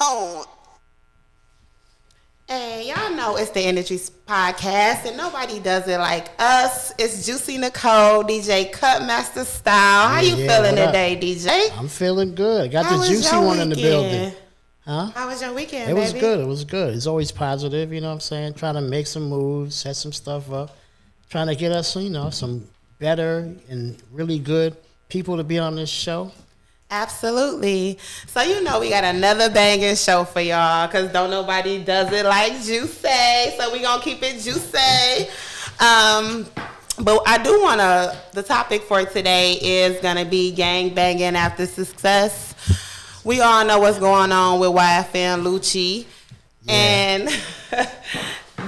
on. Hey, y'all know it's the Energy Podcast, and nobody does it like us. It's Juicy Nicole, DJ Cutmaster Style. How you feeling today, DJ? I'm feeling good. Got the Juicy one in the building. Huh? How was your weekend, It was good. It was good. It's always positive, you know what I'm saying? Trying to make some moves, set some stuff up. Trying to get us, you know, some better and really good people to be on this show. Absolutely. So, you know, we got another banging show for y'all because don't nobody does it like Juicy. So, we going to keep it juicy. But I do want to, the topic for today is going to be gang banging after success. We all know what's going on with YFN Lucci. Yeah. And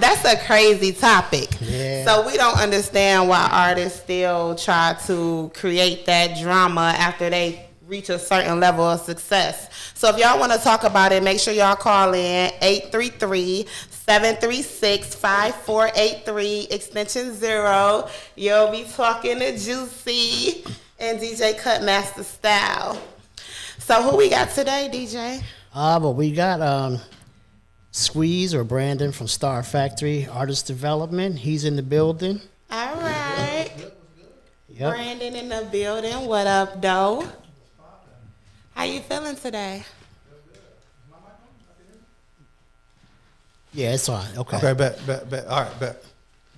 that's a crazy topic. Yeah. So we don't understand why artists still try to create that drama after they reach a certain level of success. So if y'all want to talk about it, make sure y'all call in 833-736-5483, extension 0. You'll be talking to Juicy and DJ Cutmaster Style. So who we got today, DJ? But we got Squeeze or Brandon from Star Factory Artist Development. He's in the building. All right. Yep. Brandon in the building. What up, though? How you feeling today? Yeah, it's on. Okay. Okay, bet. All right, bet.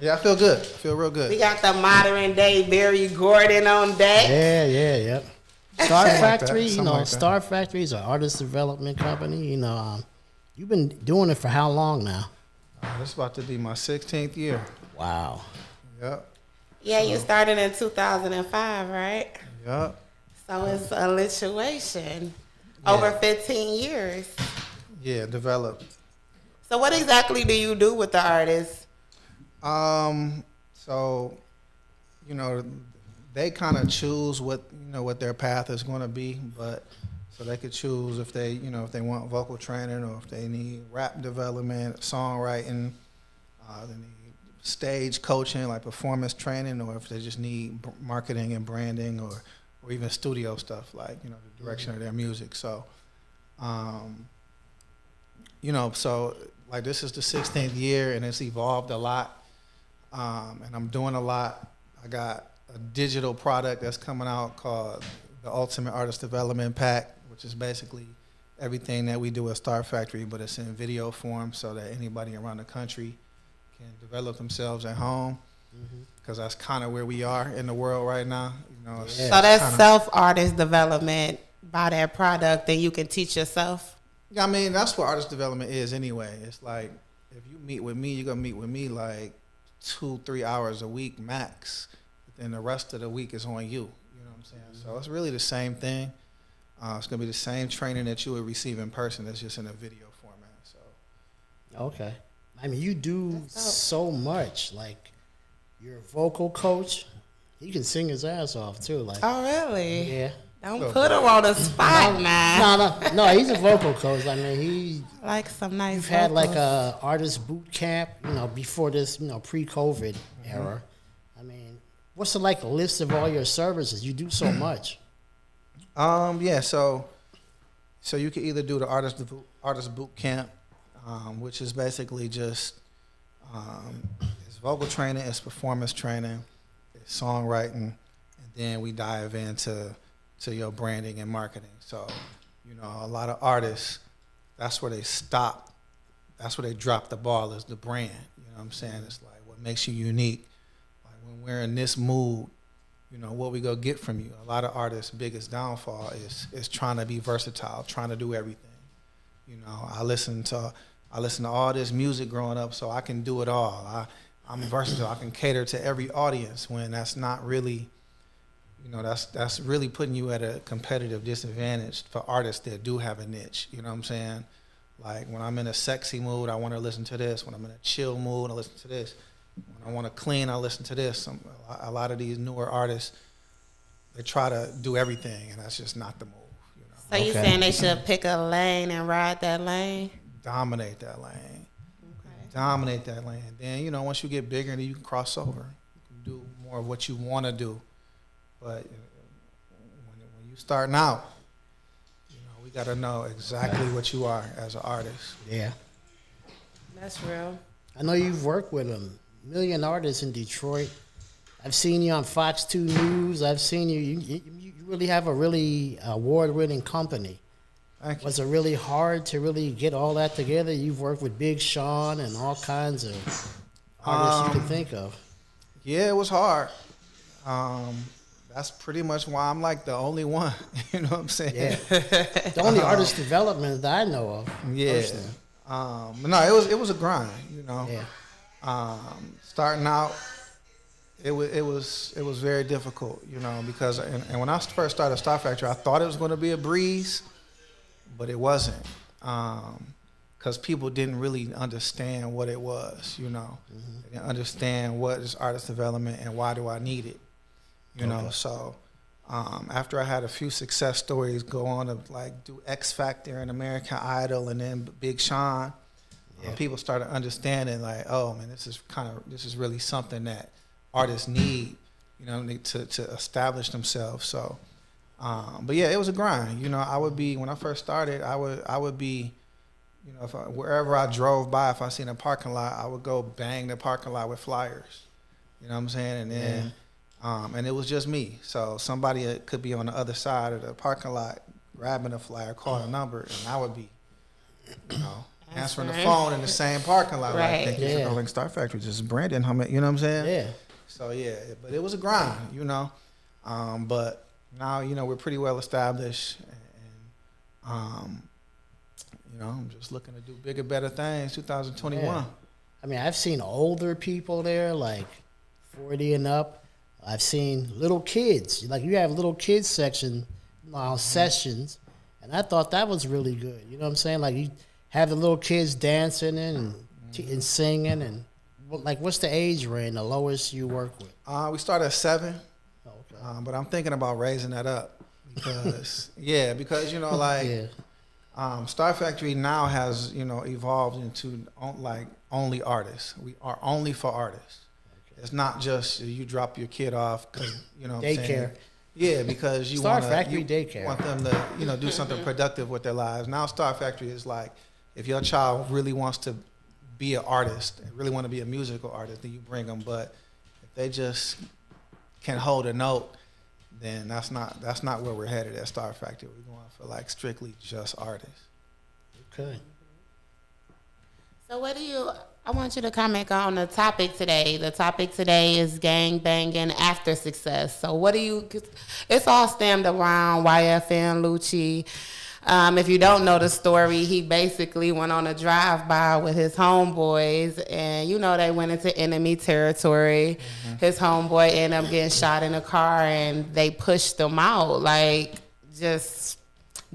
Yeah, I feel good. I feel real good. We got the modern day Barry Gordon on deck. Yeah. Star Factory, Star Factory is an artist development company. You know, you've been doing it for how long now? This is about to be my 16th year. Wow. Yep. Yeah, you started in 2005, right? Yep. So it's a lituation. Over 15 years. Yeah, developed. So what exactly do you do with the artists? So, you know, they kind of choose what their path is going to be, but so they could choose if they want vocal training or if they need rap development, songwriting, they need stage coaching like performance training, or if they just need marketing and branding or even studio stuff like the direction of their music. So, so like this is the 16th year and it's evolved a lot, and I'm doing a lot. I got a digital product that's coming out called the Ultimate Artist Development Pack, which is basically everything that we do at Star Factory, but it's in video form so that anybody around the country can develop themselves at home, because that's kind of where we are in the world right now. So that's self-artist development. Buy that product and you can teach yourself. Yeah, I mean, that's what artist development is anyway. It's like if you meet with me, you're going to meet with me like 2-3 hours a week max. And the rest of the week is on you. You know what I'm saying? So it's really the same thing. It's going to be the same training that you would receive in person. It's just in a video format. So. Okay. I mean, you do so much. Like, you're a vocal coach. He can sing his ass off, too. Like, oh, really? Yeah. Don't put him on the spot, man. No, he's a vocal coach. I mean, he... Like some nice You've had, like, a artist boot camp, before this, pre-COVID era. I mean... What's like a list of all your services? You do so much. Yeah. So you can either do the artist boot camp, which is basically just it's vocal training, it's performance training, it's songwriting, and then we dive into your branding and marketing. So a lot of artists, that's where they stop. That's where they drop the ball, is the brand. You know what I'm saying? It's like what makes you unique. When we're in this mood, what we go get from you. A lot of artists' biggest downfall is trying to be versatile, trying to do everything. I listen to all this music growing up, so I can do it all. I'm versatile. I can cater to every audience, when that's not really, that's really putting you at a competitive disadvantage for artists that do have a niche. You know what I'm saying? Like when I'm in a sexy mood, I want to listen to this. When I'm in a chill mood, I listen to this. When I want to clean, I listen to this. A lot of these newer artists, they try to do everything, and that's just not the move. So you saying they should pick a lane and ride that lane? Dominate that lane. Okay. Dominate that lane. Then, once you get bigger, then you can cross over. You can do more of what you want to do. But when you starting out, We got to know exactly what you are as an artist. Yeah. That's real. I know you've worked with a million artists in Detroit. I've seen you on Fox 2 News. I've seen you. You really have a really award-winning company. Thank you. Was it really hard to really get all that together? You've worked with Big Sean and all kinds of artists you can think of. Yeah, it was hard. That's pretty much why I'm like the only one. You know what I'm saying? Yeah. The only artist development that I know of. Yeah. Personally. But no, it was a grind. You know. Yeah. Starting out, it was very difficult. You know, because and when I first started Star Factory, I thought it was going to be a breeze, but it wasn't. Because people didn't really understand what it was. You know, they didn't understand what is artist development and why do I need it. You know, so after I had a few success stories go on to like do X Factor and American Idol and then Big Sean, people started understanding like, oh man, this is really something that artists need, you know, to establish themselves. So, but yeah, it was a grind. You know, when I first started, I would be, you know, wherever I drove by, if I seen a parking lot, I would go bang the parking lot with flyers. You know what I'm saying? And then. And it was just me. So somebody could be on the other side of the parking lot grabbing a flyer, calling a number, and I would be, you know, answering the phone in the same parking lot. Right. Like, thank you for calling Star Factory. This is Brandon. You know what I'm saying? Yeah. So, yeah, but it was a grind, you know. But now, you know, we're pretty well established. And you know, I'm just looking to do bigger, better things 2021. Yeah. I mean, I've seen older people there, like 40 and up. I've seen little kids. Like you have little kids section sessions, and I thought that was really good. You know what I'm saying? Like you have the little kids dancing and singing, and like what's the age range, the lowest you work with? We start at 7, Okay. but I'm thinking about raising that up because because you know like Star Factory now has, you know, evolved into like only artists. We are only for artists. It's not just you drop your kid off because, you know what I'm saying? Daycare. Yeah, because you Star want Factory daycare. want them to, you know, do something productive with their lives. Now Star Factory is like, if your child really wants to be an artist, and really want to be a musical artist, then you bring them. But if they just can hold a note, then that's not where we're headed at Star Factory. We're going for like strictly just artists. Okay. So I want you to comment on the topic today. The topic today is gang banging after success. So it's all stemmed around YFN Lucci. If you don't know the story, he basically went on a drive-by with his homeboys, and, you know, they went into enemy territory. Mm-hmm. His homeboy ended up getting shot in a car, and they pushed him out, like, just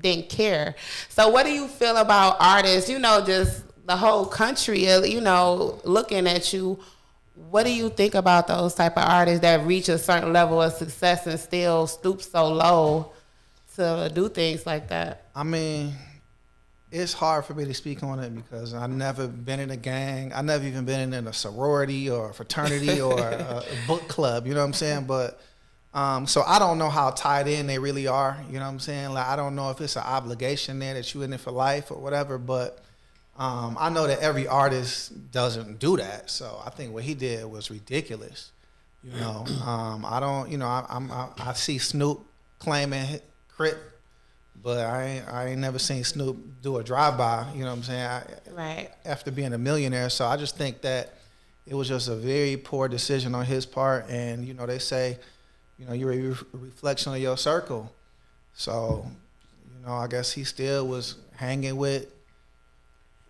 didn't care. So what do you feel about artists, you know, just the whole country, you know, looking at you? What do you think about those type of artists that reach a certain level of success and still stoop so low to do things like that? I mean, it's hard for me to speak on it because I've never been in a gang. I've never even been in a sorority or a fraternity or a book club, you know what I'm saying? But so I don't know how tied in they really are, you know what I'm saying? Like, I don't know if it's an obligation there that you're in it for life or whatever, but I know that every artist doesn't do that. So I think what he did was ridiculous. You know, I don't, you know, I see Snoop claiming Crip, but I ain't never seen Snoop do a drive-by, you know what I'm saying? Right. After being a millionaire. So I just think that it was just a very poor decision on his part. And, you know, they say, you know, you're a reflection of your circle. So, you know, I guess he still was hanging with,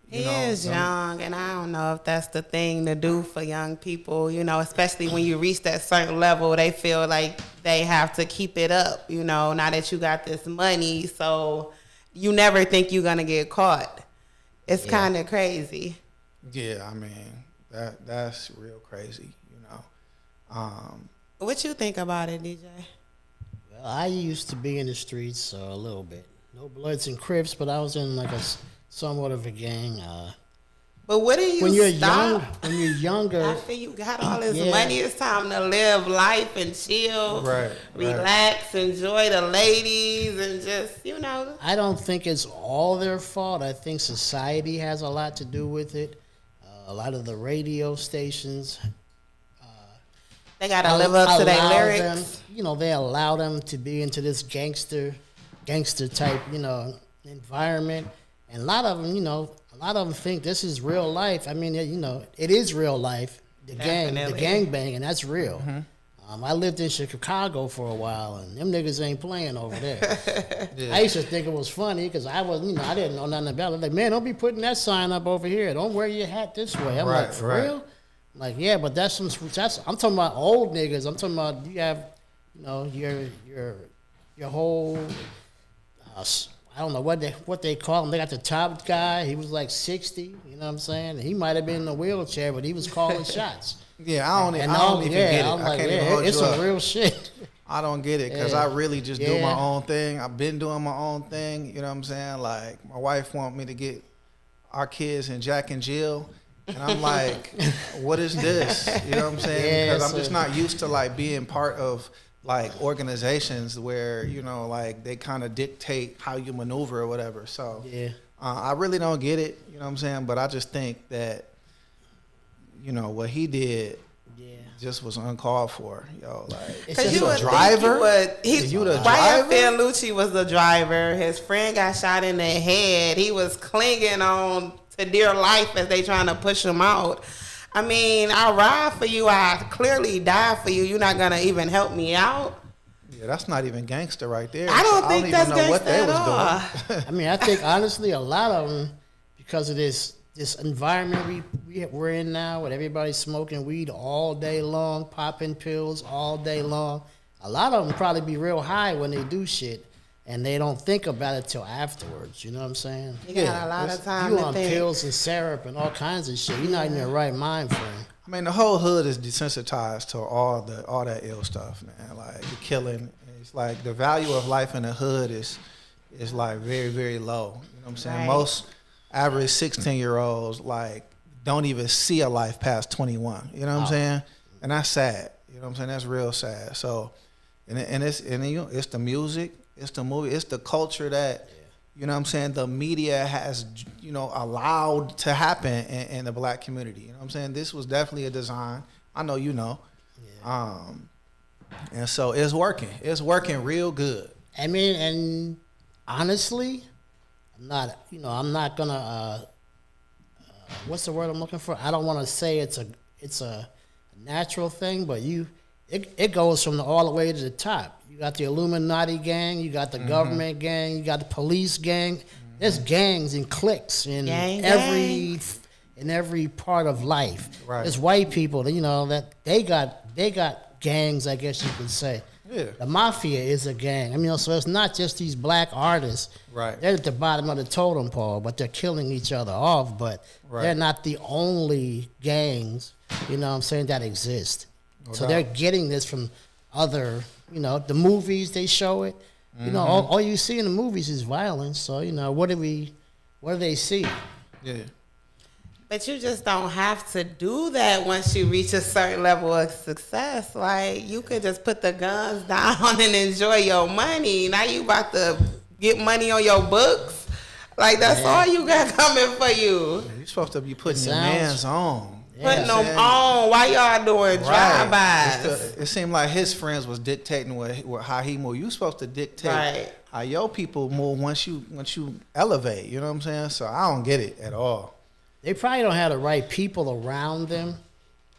He is young, and I don't know if that's the thing to do for young people, you know, especially when you reach that certain level, they feel like they have to keep it up, you know, now that you got this money, so you never think you're going to get caught. It's kind of crazy. Yeah, I mean, that's real crazy, you know. What you think about it, DJ? Well, I used to be in the streets a little bit. No Bloods and Crips, but I was in like somewhat of a gang. But what do you when you're stop? when you're younger, After you got all this Yeah. money, it's time to live life and chill, Right, relax, enjoy the ladies, and just I don't think it's all their fault. I think society has a lot to do with it. A lot of the radio stations they gotta live up to their allow lyrics. them, they allow them to be into this gangster type, environment. And a lot of them think this is real life. I mean, it is real life. The Definitely. gang bang, and that's real. I lived in Chicago for a while, and them niggas ain't playing over there. I used to think it was funny because I was, I didn't know nothing about it. Like, man, don't be putting that sign up over here. Don't wear your hat this way. I'm Right, like, for right. real? I'm like, yeah, but that's I'm talking about old niggas. I'm talking about you have, your whole, I don't know what they call him. They got the top guy. He was like 60. You know what I'm saying? He might have been in a wheelchair, but he was calling shots. Yeah, I don't even get it. I'm I like, can't even hold it's you some up. real shit. I don't get it because Yeah. I really just do Yeah. my own thing. I've been doing my own thing. You know what I'm saying? Like, my wife want me to get our kids in Jack and Jill. And I'm like, what is this? You know what I'm saying? Yeah, Because I'm so- just not used to, like, being part of, like, organizations where, like, they kind of dictate how you maneuver or whatever. So Yeah. I really don't get it. You know what I'm saying? But I just think that, what he did Yeah. just was uncalled for. Yo, like, It's Cause just you a would driver? Think You the YF driver? Lucci was the driver. His friend got shot in the head. He was clinging on to dear life as they trying to push him out. I mean, I ride for you. I clearly die for you. You're not gonna even help me out. Yeah, that's not even gangster right there. I don't think even that's know what gangster they at was all. doing. I mean, I think honestly, a lot of them, because of this environment we're in now, with everybody smoking weed all day long, popping pills all day long. A lot of them probably be real high when they do shit, and they don't think about it till afterwards. You know what I'm saying? You Yeah, got a lot of time You to on think. pills and syrup and all kinds of shit. You're not in your right mind frame. I mean, the whole hood is desensitized to all that ill stuff, man. Like the killing. It's like the value of life in the hood is like very, very low. You know what I'm saying? Right. Most average 16-year-olds like don't even see a life past 21. You know what I'm saying? And that's sad. You know what I'm saying? That's real sad. So, it's the music, it's the movie, it's the culture that. You know what I'm saying? The media has, allowed to happen in the black community. You know what I'm saying? This was definitely a design. I know you know. And so it's working. It's working real good. I mean, and honestly, I'm not gonna. What's the word I'm looking for? I don't want to say it's a natural thing, but it goes from all the way to the top. You got the Illuminati gang, you got the government gang, you got the police gang. There's gangs and cliques in Gang, every part of life. Right. There's white people, that they got gangs, I guess you could say. Yeah. The mafia is a gang. I mean, so it's not just these black artists. Right. They're at the bottom of the totem pole, but they're killing each other off. But Right. they're not the only gangs, that exist. So doubt. they're getting this from other, the movies, they show it. All you see in the movies is violence. So, what do they see? Yeah. But you just don't have to do that once you reach a certain level of success. Like, you could just put the guns down and enjoy your money. Now you about to get money on your books. Like, that's all you got coming for you. You're supposed to be putting your sounds- man's on. Putting Yeah. them on. Why y'all doing Right. drive-bys? It seemed like his friends was dictating how he moved. You supposed to dictate Right. how your people move once you elevate. You know what I'm saying? So I don't get it at all. They probably don't have the right people around them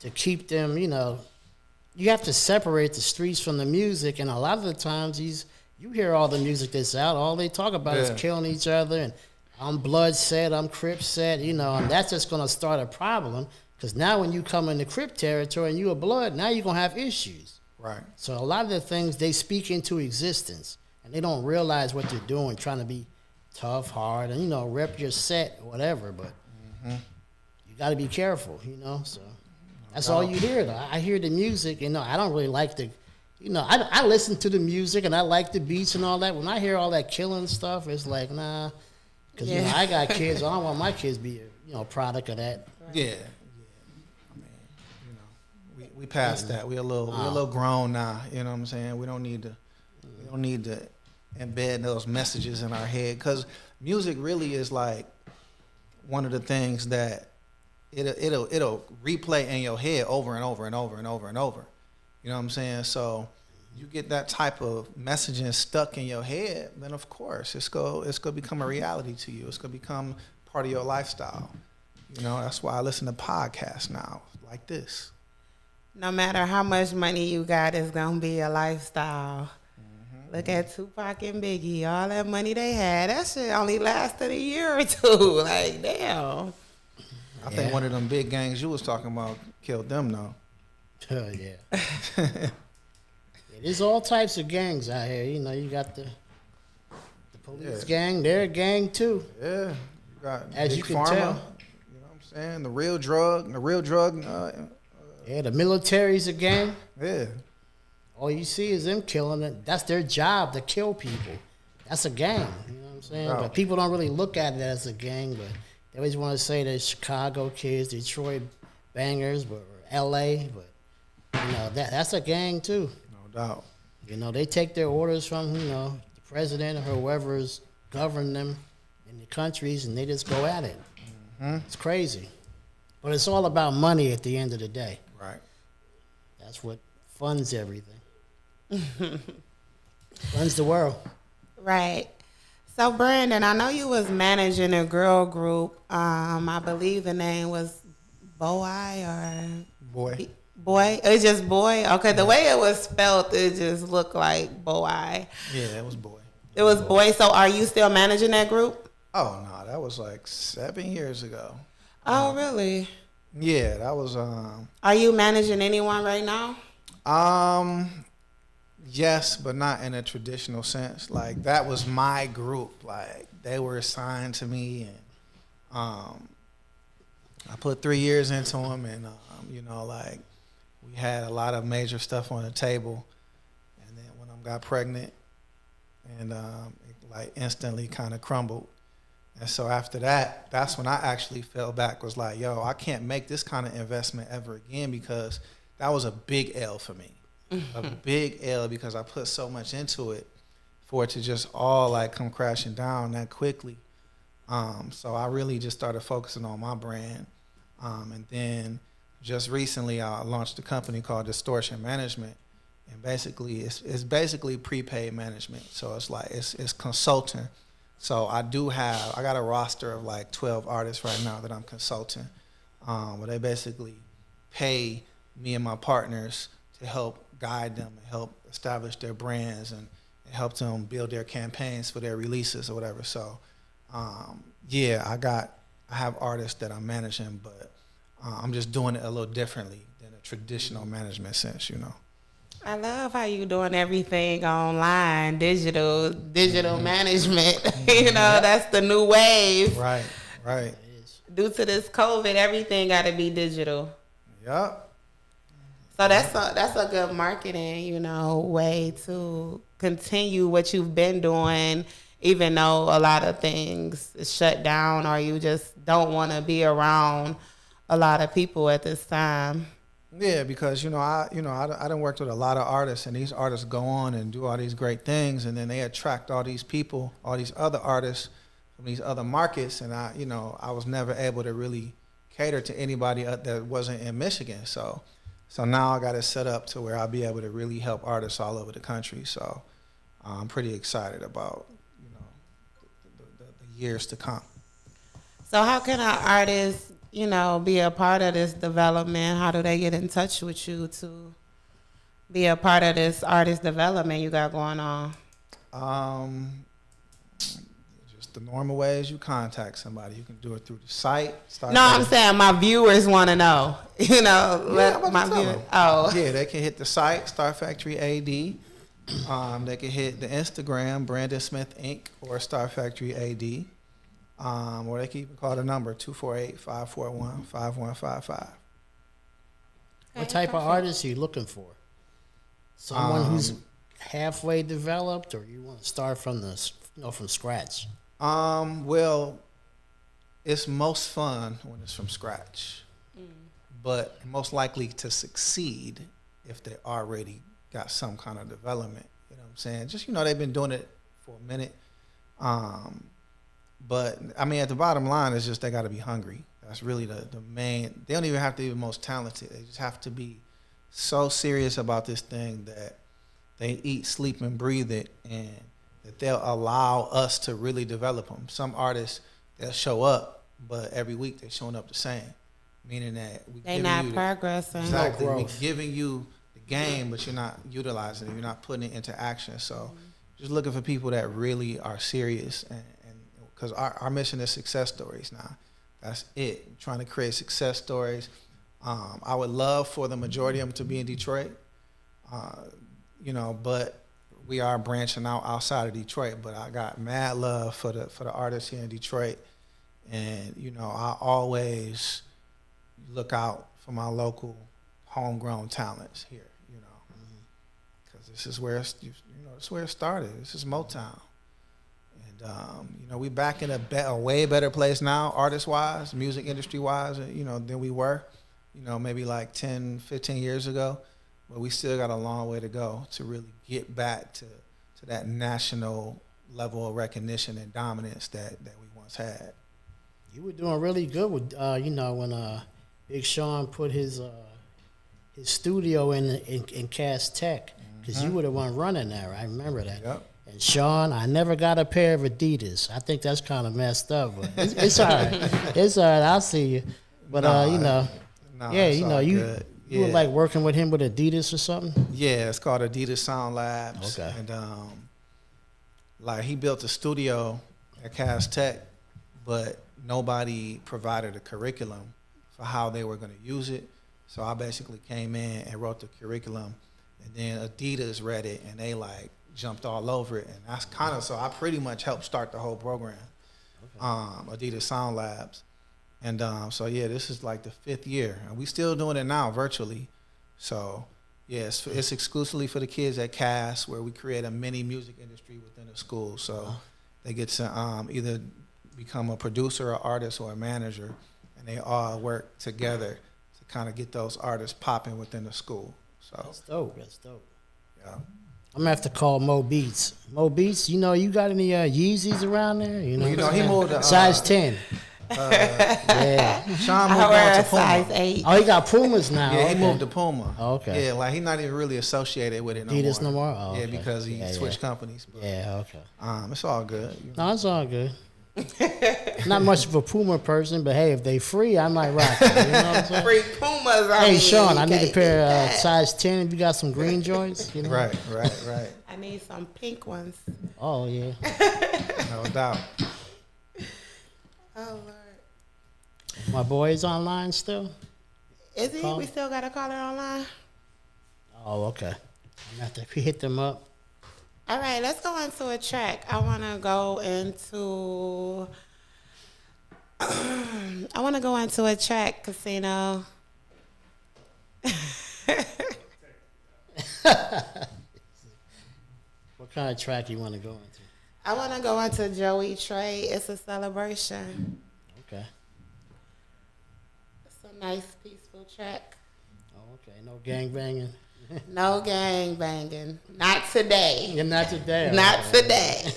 to keep them, you have to separate the streets from the music. And a lot of the times you hear all the music that's out, all they talk about Yeah. is killing each other, and I'm blood set, I'm Crip set, and that's just going to start a problem. Because now when you come into Crip territory and you a blood, now you're going to have issues. Right. So a lot of the things they speak into existence, and they don't realize what they're doing, trying to be tough, hard, and rep your set or whatever. But you got to be careful, So that's all you hear. Though I hear the music, I don't really like the, I listen to the music and I like the beats and all that. When I hear all that killing stuff, it's like, nah, Because you know, I got kids. I don't want my kids to be a product of that. Yeah. I mean, we passed that. We a little grown now. You know what I'm saying? We don't need to embed those messages in our head, because music really is like one of the things that it'll replay in your head over and over and over and over and over. You know what I'm saying? So you get that type of messaging stuck in your head, then of course it's gonna become a reality to you. It's gonna become part of your lifestyle. You know, that's why I listen to podcasts now like this. No matter how much money you got, it's gonna be a lifestyle. Look at Tupac and Biggie. All that money they had, that shit only lasted a year or two. Like, damn. I think one of them big gangs you was talking about killed them, though. Oh, yeah. There's all types of gangs out here. You know, you got the police gang. They're a gang, too. Yeah. You got As Big you can Pharma. tell. You know what I'm saying? The real drug. Yeah, the military's a gang. Yeah. All you see is them killing it. That's their job, to kill people. That's a gang. You know what I'm saying? Wow. But people don't really look at it as a gang. But they always want to say they're Chicago kids, Detroit bangers, or L.A. But, you know, that's a gang, too. No doubt. You know, they take their orders from, the president or whoever's governing them in the countries, and they just go at it. Mm-hmm. It's crazy. But it's all about money at the end of the day. Right. That's what funds everything. Funds the world. Right. So, Brandon, I know you was managing a girl group. I believe the name was Boy or... Boy. Boy? It's just Boy? Okay, the way it was spelled, it just looked like Boy. Yeah, it was Boy. It was Boy. So, are you still managing that group? Oh, no, that was like 7 years ago. Oh, really? Yeah, that was... Are you managing anyone right now? Yes, but not in a traditional sense. Like, that was my group. Like, they were assigned to me, and I put 3 years into them, and like, we had a lot of major stuff on the table. And then when I got pregnant, and it like instantly kind of crumbled. And so after that, that's when I actually fell back. Was like, yo, I can't make this kind of investment ever again, because that was a big L for me. A big L, because I put so much into it for it to just all like come crashing down that quickly. So I really just started focusing on my brand. And then just recently I launched a company called Distortion Management. And basically it's basically prepaid management. So it's like it's consulting. So I got a roster of like 12 artists right now that I'm consulting. Where they basically pay me and my partners to help guide them and help establish their brands and help them build their campaigns for their releases or whatever. So, I have artists that I'm managing, but I'm just doing it a little differently than a traditional management sense, I love how you doing everything online, digital management. That's the new wave. Right. Due to this COVID, everything got to be digital. Yep. So that's a good marketing, way to continue what you've been doing, even though a lot of things is shut down, or you just don't want to be around a lot of people at this time. Yeah, because I done worked with a lot of artists, and these artists go on and do all these great things, and then they attract all these people, all these other artists from these other markets, and I was never able to really cater to anybody that wasn't in Michigan. So now I got it set up to where I'll be able to really help artists all over the country. So I'm pretty excited about the years to come. So how can an artist, be a part of this development? How do they get in touch with you to be a part of this artist development you got going on? Just the normal ways you contact somebody. You can do it through the site. I'm saying my viewers want to know. Let my viewers. Oh. Yeah, they can hit the site, Star Factory AD. They can hit the Instagram, Brandon Smith Inc. or Star Factory AD. Or they can even call the number 248-541-5155. What type of artist are you looking for? Someone who's halfway developed, or you want to start from from scratch? Well, it's most fun when it's from scratch, but most likely to succeed if they already got some kind of development. You know what I'm saying? Just, they've been doing it for a minute. But I mean, at the bottom line is just they got to be hungry. That's really the main. They don't even have to be the most talented. They just have to be so serious about this thing that they eat, sleep, and breathe it, and that they'll allow us to really develop them. Some artists, they'll show up, but every week they're showing up the same, meaning that they're not progressing. Exactly, No we're growth. giving you the game, but you're not utilizing it. You're not putting it into action. So, just looking for people that really are serious, and because our mission is success stories now. That's it. We're trying to create success stories. I would love for the majority of them to be in Detroit, but we are branching out outside of Detroit. But I got mad love for the artists here in Detroit, and I always look out for my local homegrown talents here. Because this is where it's where it started. This is Motown. And we back in a way better place now, artist-wise, music industry-wise, than we were, maybe like 10, 15 years ago. But we still got a long way to go to really get back to that national level of recognition and dominance that we once had. You were doing really good with, when Big Sean put his studio in Cass Tech, because you were the one running there. I remember that. Yep. And Sean, I never got a pair of Adidas. I think that's kind of messed up, but it's all right. It's all right. I'll see you. But It's all good. You were like working with him with Adidas or something. Yeah, it's called Adidas Sound Labs. Okay. And he built a studio at Cass Tech, but nobody provided a curriculum for how they were going to use it. So I basically came in and wrote the curriculum, and then Adidas read it, and they jumped all over it. And that's so I pretty much helped start the whole program, Adidas Sound Labs. And this is like the 5th year, and we still doing it now virtually. So it's exclusively for the kids at Cass, where we create a mini music industry within the school. So they get to either become a producer, or artist, or a manager, and they all work together to kind of get those artists popping within the school. So That's dope. yeah. I'm gonna have to call Mo Beats. Mo Beats, you got any Yeezys around there? He moved to size 10. Yeah. Sean I moved wear on a to Puma. size 8. Oh, he got Pumas now. Yeah, okay. he moved to Puma. Oh, okay. Yeah, he's not even really associated with it no Adidas more. no more? Oh, yeah, okay. because he Yeah, switched companies. But, Yeah, okay. it's all good. No, it's all good. Not much of a Puma person, but hey, if they free, I might rock it. You know what I'm saying? Free Pumas. Hey, Sean, I need a can't pair beat of that. size 10 if you got some green joints. Right. I need some pink ones. Oh, yeah. No doubt. Oh, Lord. My boy's online still? Is he? Call. We still got a caller online? Oh, okay. I'm going to have to hit them up. All right, let's go into a track. I want to go into a track, Casino. What kind of track you want to go into? I want to go into Joey Trey. It's a celebration. Okay. It's a nice, peaceful track. Oh, okay. No gang banging? No gang banging. Not today. Yeah, not today. Not Okay. today.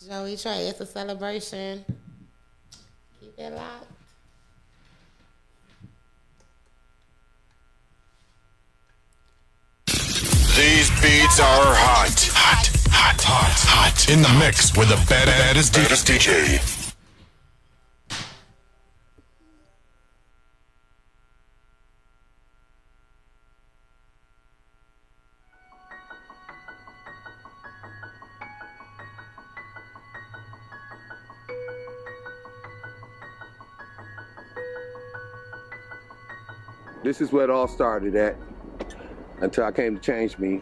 Joey Trey, it's a celebration. Keep it locked. These beats are hot. In the mix with the baddest DJ. This is where it all started at until I came to Change Me,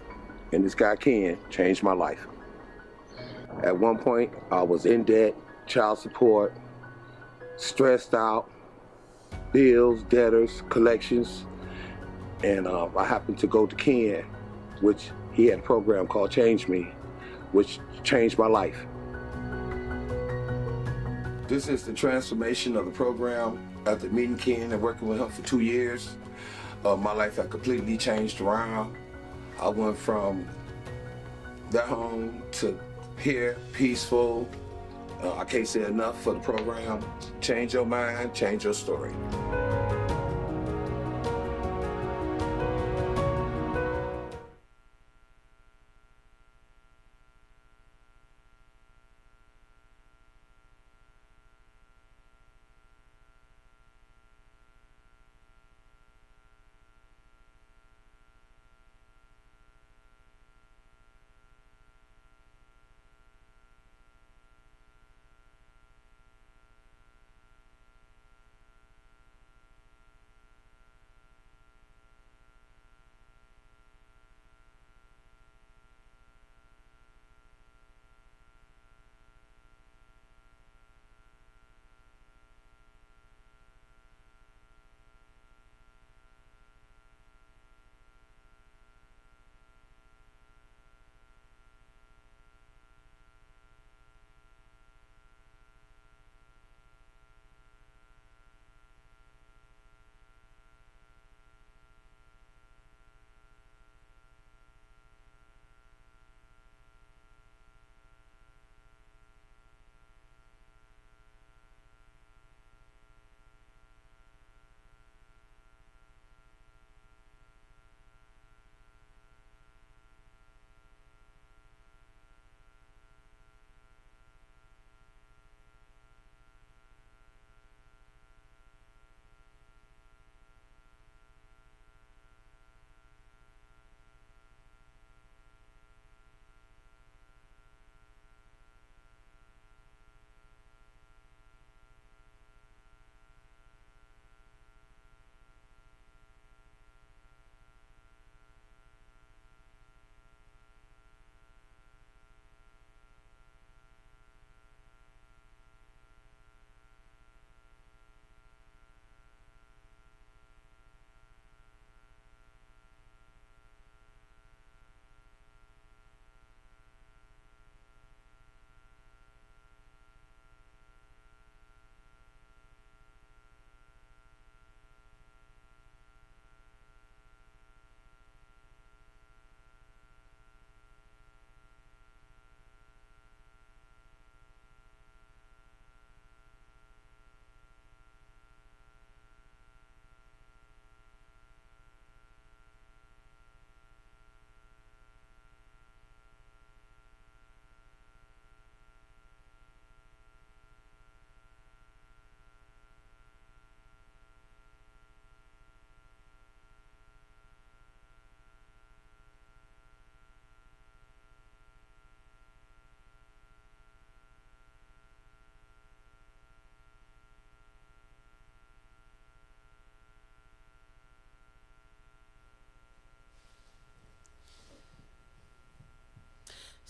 and this guy Ken changed my life. At one point, I was in debt, child support, stressed out, bills, debtors, collections, and I happened to go to Ken, which he had a program called Change Me, which changed my life. This is the transformation of the program. After meeting Ken and working with him for 2 years, my life had completely changed around. I went from that home to here, peaceful. I can't say enough for the program. Change your mind, change your story.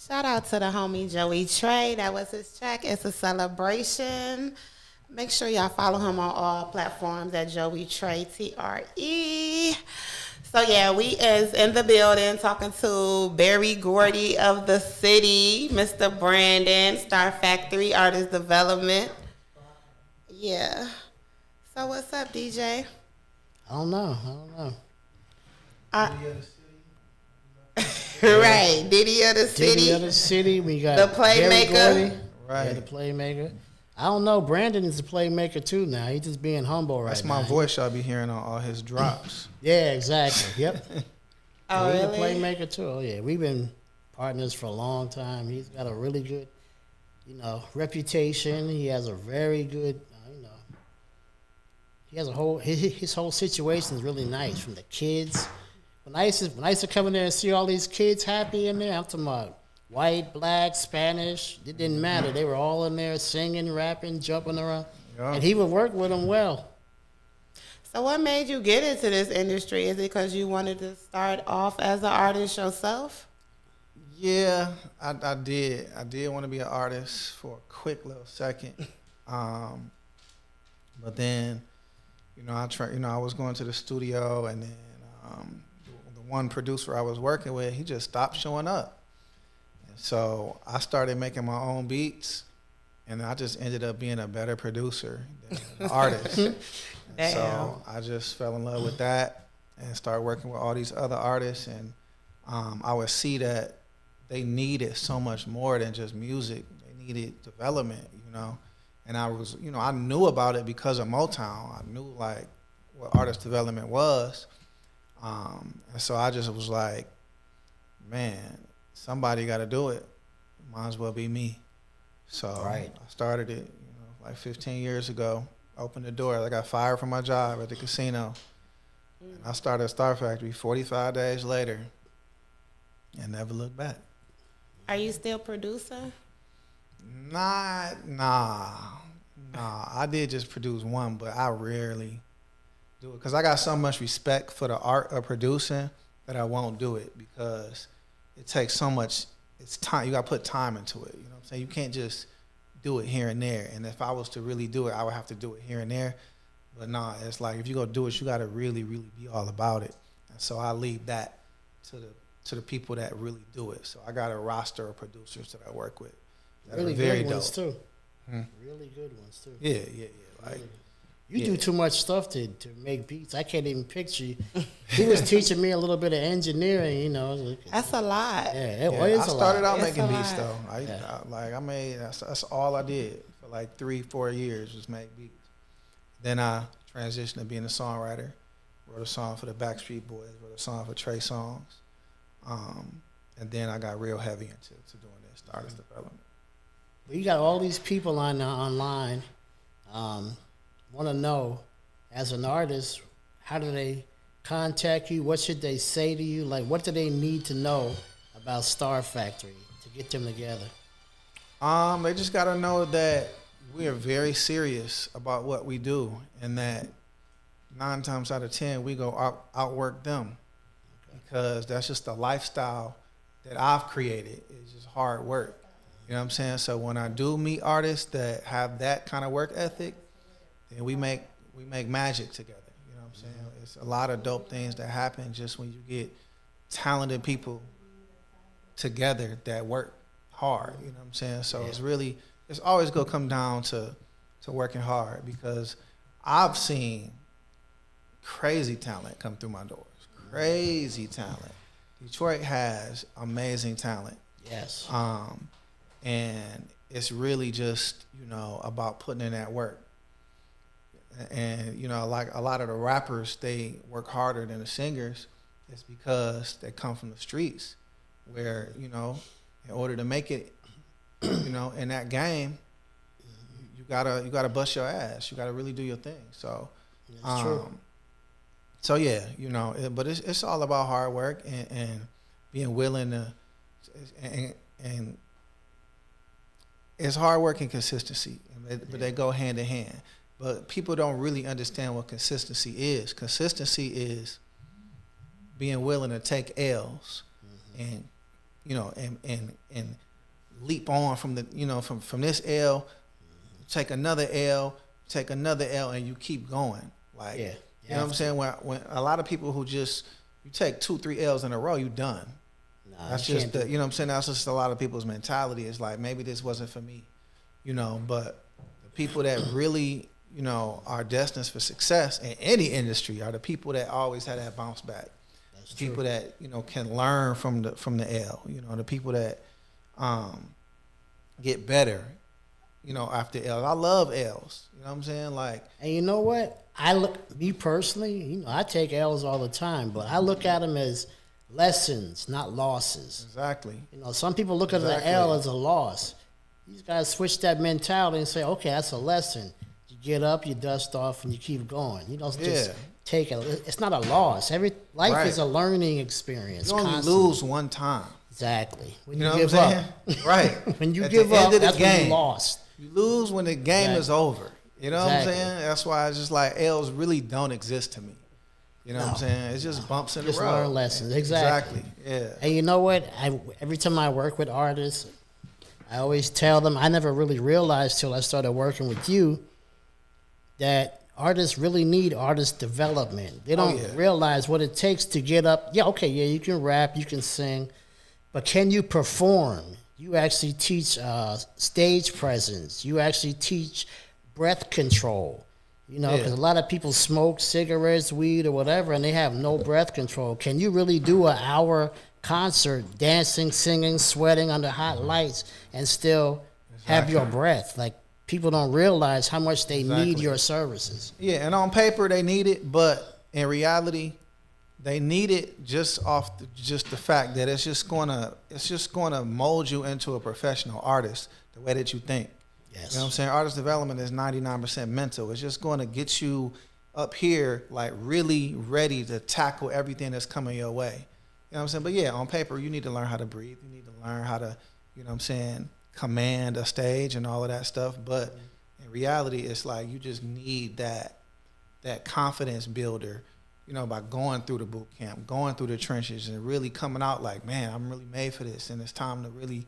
Shout out to the homie Joey Trey. That was his track. It's a celebration. Make sure y'all follow him on all platforms at Joey Trey, TRE. So yeah, we is in the building talking to Barry Gordy of the city, Mr. Brandon, Star Factory Artist Development. Yeah. So what's up, DJ? I don't know. Right, Diddy of the city. Diddy of the city. We got The Playmaker. Barry Gordy. Right. Yeah, the playmaker. I don't know. Brandon is a playmaker too now. He's just being humble right That's now. my voice y'all be hearing on all his drops. Yeah, exactly. Yep. Oh, He's really? a playmaker too. Oh yeah, we've been partners for a long time. He's got a really good, reputation. He has a very good, he has a whole his whole situation is really nice. From the kids, when I used to come in there and see all these kids happy in there, I'm talking about white, black, Spanish. It didn't matter. They were all in there singing, rapping, jumping around, Yeah. and he would work with them well. So what made you get into this industry? Is it because you wanted to start off as an artist yourself? Yeah, I did. I did want to be an artist for a quick little second. But then, I was going to the studio, and then the one producer I was working with, he just stopped showing up. And So I started making my own beats, and I just ended up being a better producer than an artist. And so I just fell in love with that and started working with all these other artists. And I would see that they needed so much more than just music. They needed development, you know. And I was, you know, I knew about it because of Motown. I knew like what artist development was. And so I just was like, man, somebody got to do it. Might as well be me. So Right. I started it, like 15 years ago. Opened the door. I got fired from my job at the casino. And I started Star Factory 45 days later and never looked back. Are you still producer? Nah. I did just produce one, but I rarely do it because I got so much respect for the art of producing that I won't do it because it takes so much. It's time. You got to put time into it. You know what I'm saying? You can't just do it here and there. And if I was to really do it, I would have to do it here and there. But nah, it's like if you go do it, you got to really, really be all about it. And so I leave that to the people that really do it. So I got a roster of producers that I work with that Really are very good ones dope. too. Really good ones too. Yeah. Like You do too much stuff to make beats. I can't even picture you. He was teaching me a little bit of engineering, you know. That's a lot. Yeah, it yeah, was I a started lot. out It's making a beats lot. though. I made that's all I did for like 3-4 years was make beats. Then I transitioned to being a songwriter. Wrote a song for the Backstreet Boys. Wrote a song for Trey Songz. And then I got real heavy into doing this artist development. You got all these people online. Want to know, as an artist, how do they contact you? What should they say to you? Like, what do they need to know about Star Factory to get them together? They just gotta know that we are very serious about what we do, and that 9 times out of 10 we go outwork them, because that's just the lifestyle that I've created. It's just hard work. You know what I'm saying? So when I do meet artists that have that kind of work ethic, then we make magic together. You know what I'm saying? It's a lot of dope things that happen just when you get talented people together that work hard. You know what I'm saying? So it's always gonna come down to working hard, because I've seen crazy talent come through my doors. Crazy talent. Detroit has amazing talent. Yes. And it's really just, about putting in that work. And, like a lot of the rappers, they work harder than the singers. It's because they come from the streets where, in order to make it, in that game, you gotta bust your ass. You gotta really do your thing. So, That's true. So yeah, but it's all about hard work and being willing to, and it's hard work and consistency, but they go hand in hand. But people don't really understand what consistency is. Consistency is being willing to take L's, and and leap on from the from this L, take another L, and you keep going. Like, Yeah. you know what I'm saying? When a lot of people who just, you take 2-3 L's in a row, you done. Nah, That's you just can't the, you know what I'm saying? That's just a lot of people's mentality. It's like, maybe this wasn't for me, but the people that really, are destined for success in any industry are the people that always had that bounce back. That's The people true. that, can learn from the L, the people that get better, after L. I love L's. You know what I'm saying? Like, And you know what? Me personally, I take L's all the time, but I look at them as lessons, not losses. exactly. Some people look at the Exactly. L as a loss. These guys switch that mentality and say, okay, that's a lesson. You get up, you dust off, and you keep going. Just Yeah. take it. It's not a loss. Life Right. is a learning experience. You only constantly. lose one time. Exactly. When You you, know give what I'm up. saying? Right. When you At give the up, end of the that's when game. you lost. You lose when the game is over. You know Exactly. what I'm saying? That's why it's just like L's really don't exist to me. You know what I'm No. saying? It's just bumps in Just the road. learn lessons. Exactly. Yeah. And you know what? Every time I work with artists, I always tell them, I never really realized till I started working with you that artists really need artist development. They don't yeah. realize what it takes to get up. Yeah, okay, yeah, you can rap, you can sing, but can you perform? You actually teach stage presence. You actually teach breath control. You know, because a lot of people smoke cigarettes, weed, or whatever, and they have no breath control. Can you really do an hour concert, dancing, singing, sweating under hot lights, and still have your breath? Like, people don't realize how much they need your services. Yeah, and on paper they need it, but in reality, they need it just off just the fact that it's just gonna mold you into a professional artist the way that you think. Yes. You know what I'm saying? Artist development is 99% mental. It's just going to get you up here like really ready to tackle everything that's coming your way. You know what I'm saying? But yeah, on paper, you need to learn how to breathe. You need to learn how to, you know what I'm saying, command a stage and all of that stuff. But in reality, it's like you just need that confidence builder, you know, by going through the boot camp, going through the trenches, and really coming out like, man, I'm really made for this, and it's time to really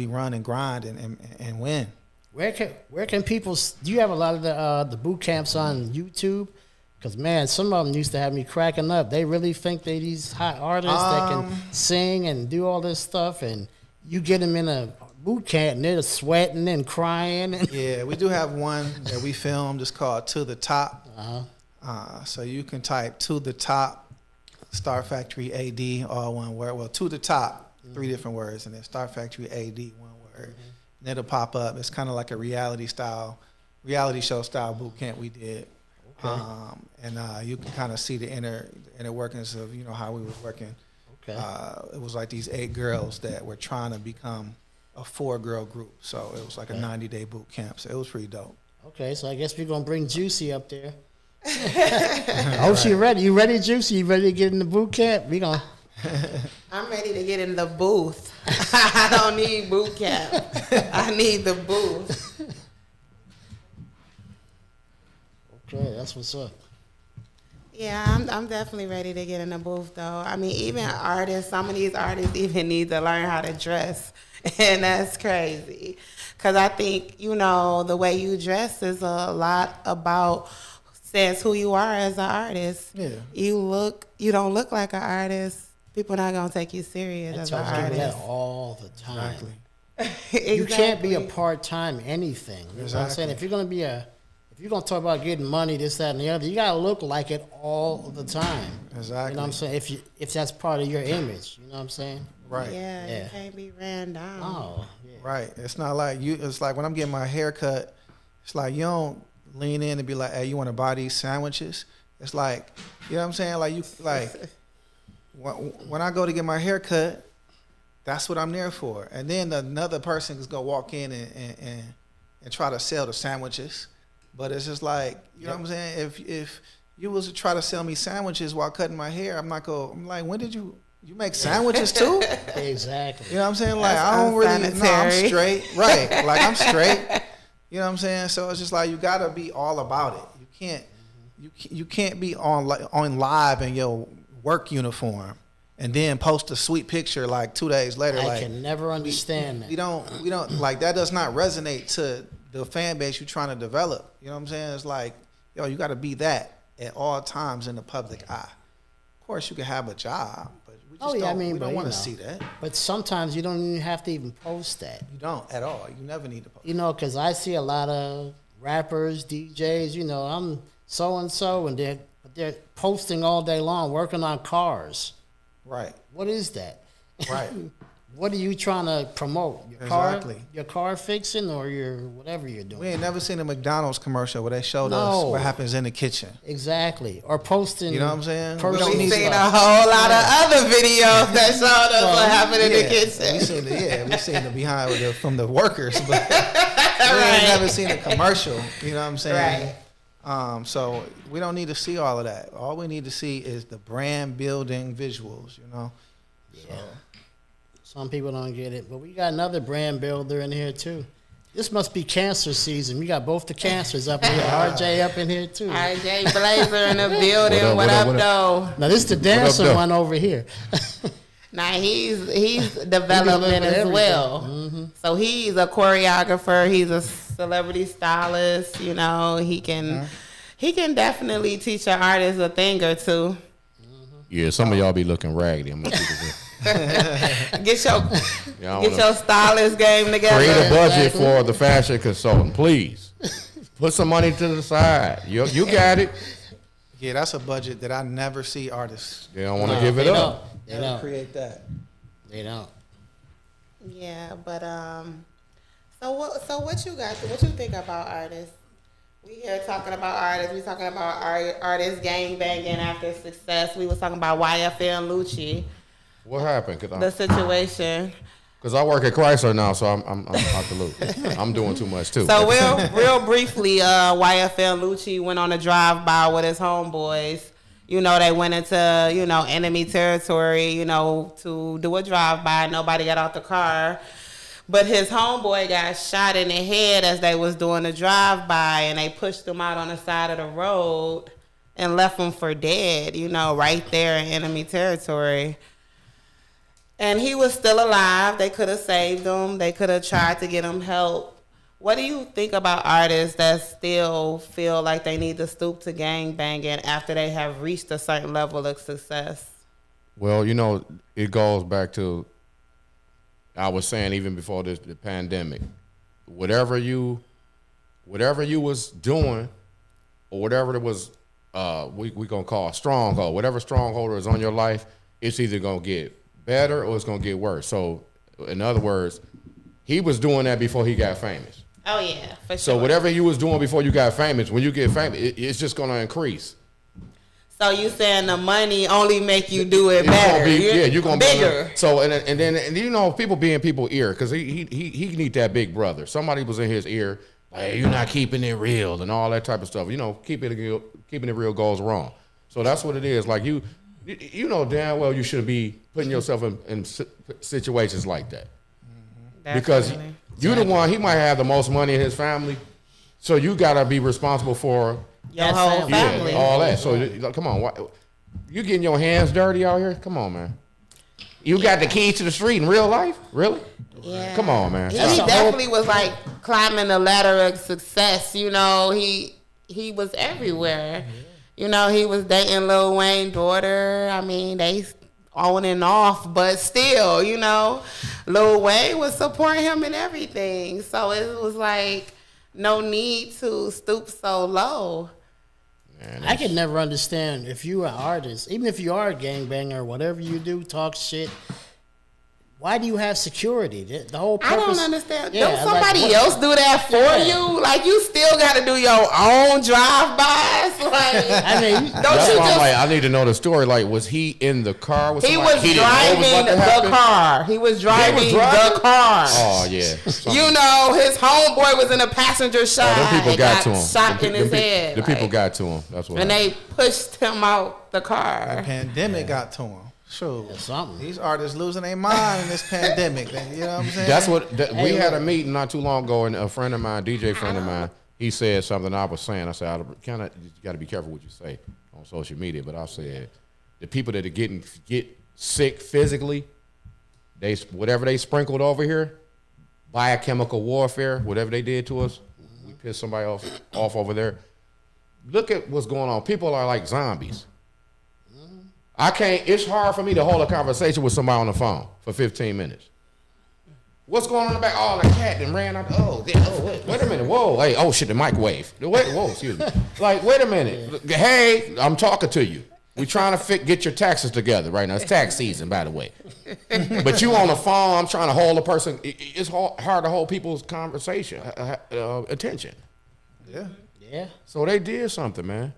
run and grind and win. Where can people? Do you have a lot of the boot camps on YouTube? Because man, some of them used to have me cracking up. They really think they these hot artists that can sing and do all this stuff, and you get them in a boot camp and they're sweating and crying. Yeah, we do have one that we filmed. It's called To the Top. So you can type To the Top, Star Factory AD, all one word. Well, To the Top. 3 different words, and then Star Factory AD, one word. And it'll pop up. It's kind of like a reality show style boot camp we did. Okay. And you can kind of see the inner workings of, you know, how we were working. Okay. It was like these 8 girls that were trying to become a 4-girl group. So it was like a 90-day boot camp. So it was pretty dope. Okay, so I guess we're gonna bring Juicy up there. Oh, she ready? You ready, Juicy? You ready to get in the boot camp? We gonna. I'm ready to get in the booth. I don't need boot camp. I need the booth. Okay, that's what's up. Yeah, I'm definitely ready to get in the booth, though. I mean, even artists, some of these artists even need to learn how to dress, and that's crazy. Because I think, you know, the way you dress is a lot about says who you are as an artist. Yeah. You don't look like an artist. People not gonna take you serious as an I tell people artist. that all the time. Exactly. You can't be a part-time anything. You know what I'm saying? Exactly. If you're gonna talk about getting money, this, that, and the other, you gotta look like it all the time. Exactly. You know what I'm saying? If that's part of your image, you know what I'm saying? Right. Yeah, you can't be ran down. Oh, yeah. Right. It's not like you. It's like when I'm getting my hair cut, it's like you don't lean in and be like, hey, you want to buy these sandwiches? It's like, you know what I'm saying? Like, you, like, when I go to get my hair cut, that's what I'm there for. And then another person is going to walk in and try to sell the sandwiches. But it's just like, you know what I'm saying? If you was to try to sell me sandwiches while cutting my hair, I'm like, when did you make sandwiches too? Exactly. You know what I'm saying? Like, That's I don't really, no, I'm unsanitary. straight. Right. Like, I'm straight. You know what I'm saying? So it's just like, you got to be all about it. You can't be on live in your work uniform and then post a sweet picture like 2 days later. I like, can never understand that. we don't like, that does not resonate to the fan base you're trying to develop. You know what I'm saying? It's like, yo, you got to be that at all times in the public eye. Of course, you can have a job, but we just we don't want to see that. But sometimes you don't even have to even post that. You don't at all. You never need to post. You know, because I see a lot of rappers, DJs, you know, I'm so-and-so, and they're posting all day long, working on cars. Right. What is that? Right. What are you trying to promote? Exactly. Your car fixing or your whatever you're doing? We ain't never seen a McDonald's commercial where they showed us what happens in the kitchen. Exactly. Or posting. You know what I'm saying? personal We don't need We've seen stuff. a whole lot of other videos that showed us what happened in the kitchen. We seen the behind from the workers, but we ain't never seen a commercial. You know what I'm saying? Right. So we don't need to see all of that. All we need to see is the brand building visuals. You know. Yeah. So. Some people don't get it, but we got another brand builder in here too. This must be cancer season. We got both the cancers up in here. RJ up in here too. RJ Blazer in the building. What up, though? Now this is the dancer one over here. Now he's development as well. Mm-hmm. So he's a choreographer. He's a celebrity stylist. You know, he can definitely teach an artist a thing or two. Yeah, some of y'all be looking raggedy. I'm gonna keep it real. Get your Y'all get wanna your stylist game together. create a budget for the fashion consultant, please. Put some money to the side. You got it. Yeah, that's a budget that I never see artists They don't want to give it up. They don't. create that. They don't. Yeah, but so what you got? What you think about artists? We here talking about artists. We talking about artists gang banging after success. We was talking about YFL and Lucci, What happened? the situation. Because I work at Chrysler now, so I'm out the loop. I'm doing too much too. So real briefly, YFL Lucci went on a drive-by with his homeboys. You know, they went into, enemy territory, to do a drive-by. Nobody got out the car. But his homeboy got shot in the head as they was doing a drive-by, and they pushed him out on the side of the road and left him for dead, right there in enemy territory. And he was still alive. They could have saved him. They could have tried to get him help. What do you think about artists that still feel like they need to stoop to gang banging after they have reached a certain level of success? Well, it goes back to, I was saying even before the pandemic, whatever you was doing, or whatever it was, we gonna call a stronghold. Whatever stronghold is on your life, it's either gonna get better or it's gonna get worse. So, in other words, he was doing that before he got famous. Oh, yeah, for sure. So whatever you was doing before you got famous, when you get famous, it's just gonna increase. So you saying the money only make you do it It's gonna better? be, you're gonna bigger. be. So and then people be in people's ear because he need that big brother. Somebody was in his ear, like, you're not keeping it real and all that type of stuff. Keeping it real goes wrong. So that's what it is. Like you know damn well you shouldn't be putting yourself in situations like that. Because you're the one, he might have the most money in his family, so you gotta be responsible for your whole family. all that. So come on, you getting your hands dirty out here? Come on, man. You got the keys to the street in real life? Really? Yeah. Come on, man. He definitely was like climbing the ladder of success. He was everywhere. He was dating Lil Wayne's daughter. I mean, they on and off, but still, Lil Wayne was supporting him in everything. So it was like no need to stoop so low. Man, I could never understand if you are an artist, even if you are a gangbanger or whatever you do, talk shit. Why do you have security? The whole purpose. I don't understand. Yeah, Don't somebody else do that for you? Like, you still got to do your own drive-bys? Like, I mean, that's why I'm like, I need to know the story. Like, was he in the car with he somebody? was driving the car. He was driving the car. Oh, yeah. His homeboy was in a passenger side. Them people and got to him. shot in his head. The people got to him. That's what. And they pushed him out the car. The pandemic got to him. Sure. Something. These artists losing their mind in this pandemic. You know what I'm saying? That's what we had a meeting not too long ago, and a friend of mine, DJ friend of mine, he said something I was saying. I said, you got to be careful what you say on social media. But I said, the people that are get sick physically, whatever they sprinkled over here, biochemical warfare, whatever they did to us, we pissed somebody off over there. Look at what's going on. People are like zombies. It's hard for me to hold a conversation with somebody on the phone for 15 minutes. What's going on in the back? Oh, the cat then ran out. Wait a minute. Whoa, hey, oh shit, the microwave. Whoa, excuse me. Like, wait a minute. Hey, I'm talking to you. We trying to get your taxes together right now. It's tax season, by the way. But you on the phone, I'm trying to hold a person. It's hard to hold people's conversation, attention. Yeah. So they did something, man.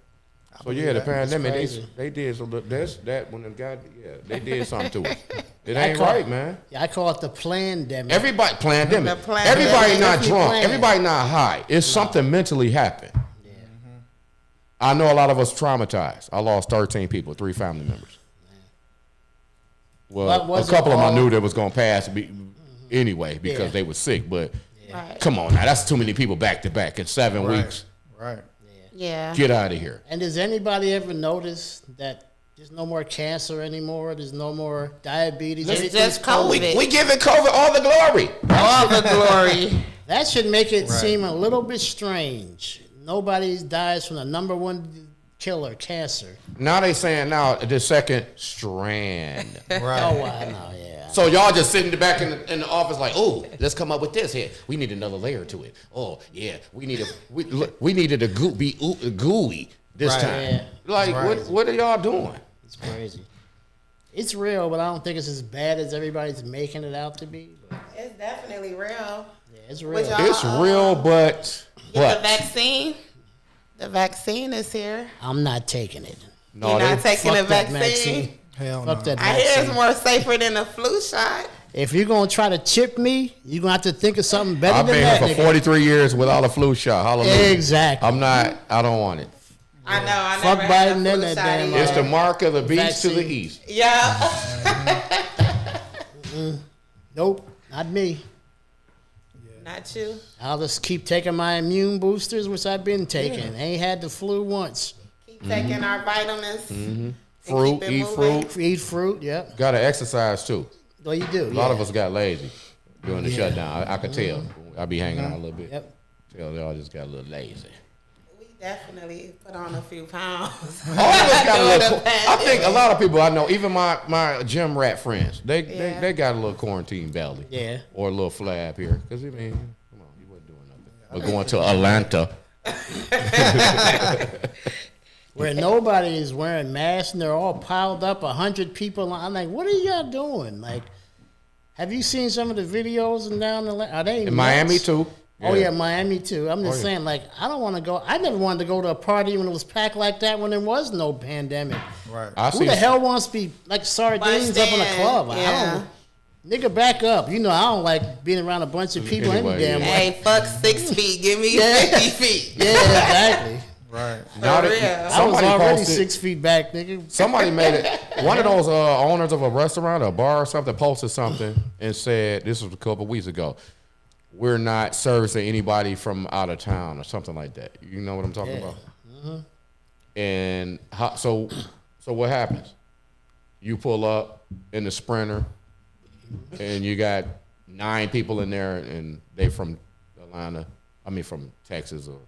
So yeah, the pandemic, they did. So that when the guy, they did something to us. It ain't right, man. Yeah, I call it the pandemic. Pandemic. The Everybody not drunk. Plan. Everybody not high. It's something mentally happened. Yeah. I know a lot of us traumatized. I lost 13 people, 3 family members. Well, a couple of them I knew that was gonna pass anyway because they were sick. But come on now, that's too many people back to back in 7 weeks. Right. Yeah. Get out of here. And does anybody ever notice that there's no more cancer anymore? There's no more diabetes? It's just COVID. We giving COVID all the glory. All the glory. That should make it seem a little bit strange. Nobody dies from the number one killer, cancer. Now they saying now the second strand. Oh, I know, yeah. So y'all just sitting back in the office like, oh, let's come up with this here. We need another layer to it. Oh yeah, we needed a be gooey this Right. time. Yeah. Like what are y'all doing? It's crazy. It's real, but I don't think it's as bad as everybody's making it out to be. But It's definitely real. yeah, it's real. Would y'all- It's real, but Get the what? vaccine. The vaccine is here. I'm not taking it. No, You're not they, taking the Fuck that vaccine. Hell Fuck no. that I hear vaccine. it's more safer than a flu shot. If you're gonna try to chip me, you're gonna have to think of something better I've than been that. here for nigga. 43 years without a flu shot. Hallelujah. Exactly. I don't want it. I know. I Fuck never had a Biden flu and that shot damn, either. It's the mark of the beast to the Vaccine. east. Yeah. Nope, not me. Not you. I'll just keep taking my immune boosters, which I've been taking. Ain't had the flu once. Keep taking our vitamins. And Fruit, keep it eat moving. fruit. Eat fruit, yep. Got to exercise too. Well, you do. A lot of us got lazy during the shutdown. I could tell. I be hanging out a little bit. Yep. Tell y'all just got a little lazy. We definitely put on a few pounds. All of us got a During little. the I think a lot of people I know, even my gym rat friends, they Yeah. they got a little quarantine belly. Yeah. Or a little flab here. Because, I mean, come on, you wasn't doing nothing. But going to Atlanta. Where nobody is wearing masks and they're all piled up, 100 people. I'm like, what are y'all doing? Like, have you seen some of the videos and down the are they In nuts? Miami, too. Oh yeah, Miami too. I'm just saying, like, I don't want to go. I never wanted to go to a party when it was packed like that when there was no pandemic. Right. I Who see the hell wants to be like sardines up in a Bunched in, club? yeah. I don't. Nigga, back up. You know I don't like being around a bunch of people Anyway, any damn yeah. way. Hey, fuck 6 feet. Give me Yeah. 50 feet. Yeah, exactly. Right. Now For that- real. I was somebody already posted- 6 feet back, nigga. Somebody made it. One of those owners of a restaurant, or a bar, or something, posted something and said, "This was a couple weeks ago. We're not servicing anybody from out of town, or something like that." You know what I'm talking about? And so what happens? You pull up in the Sprinter, and you got 9 people in there, and they from Atlanta. I mean, from Texas or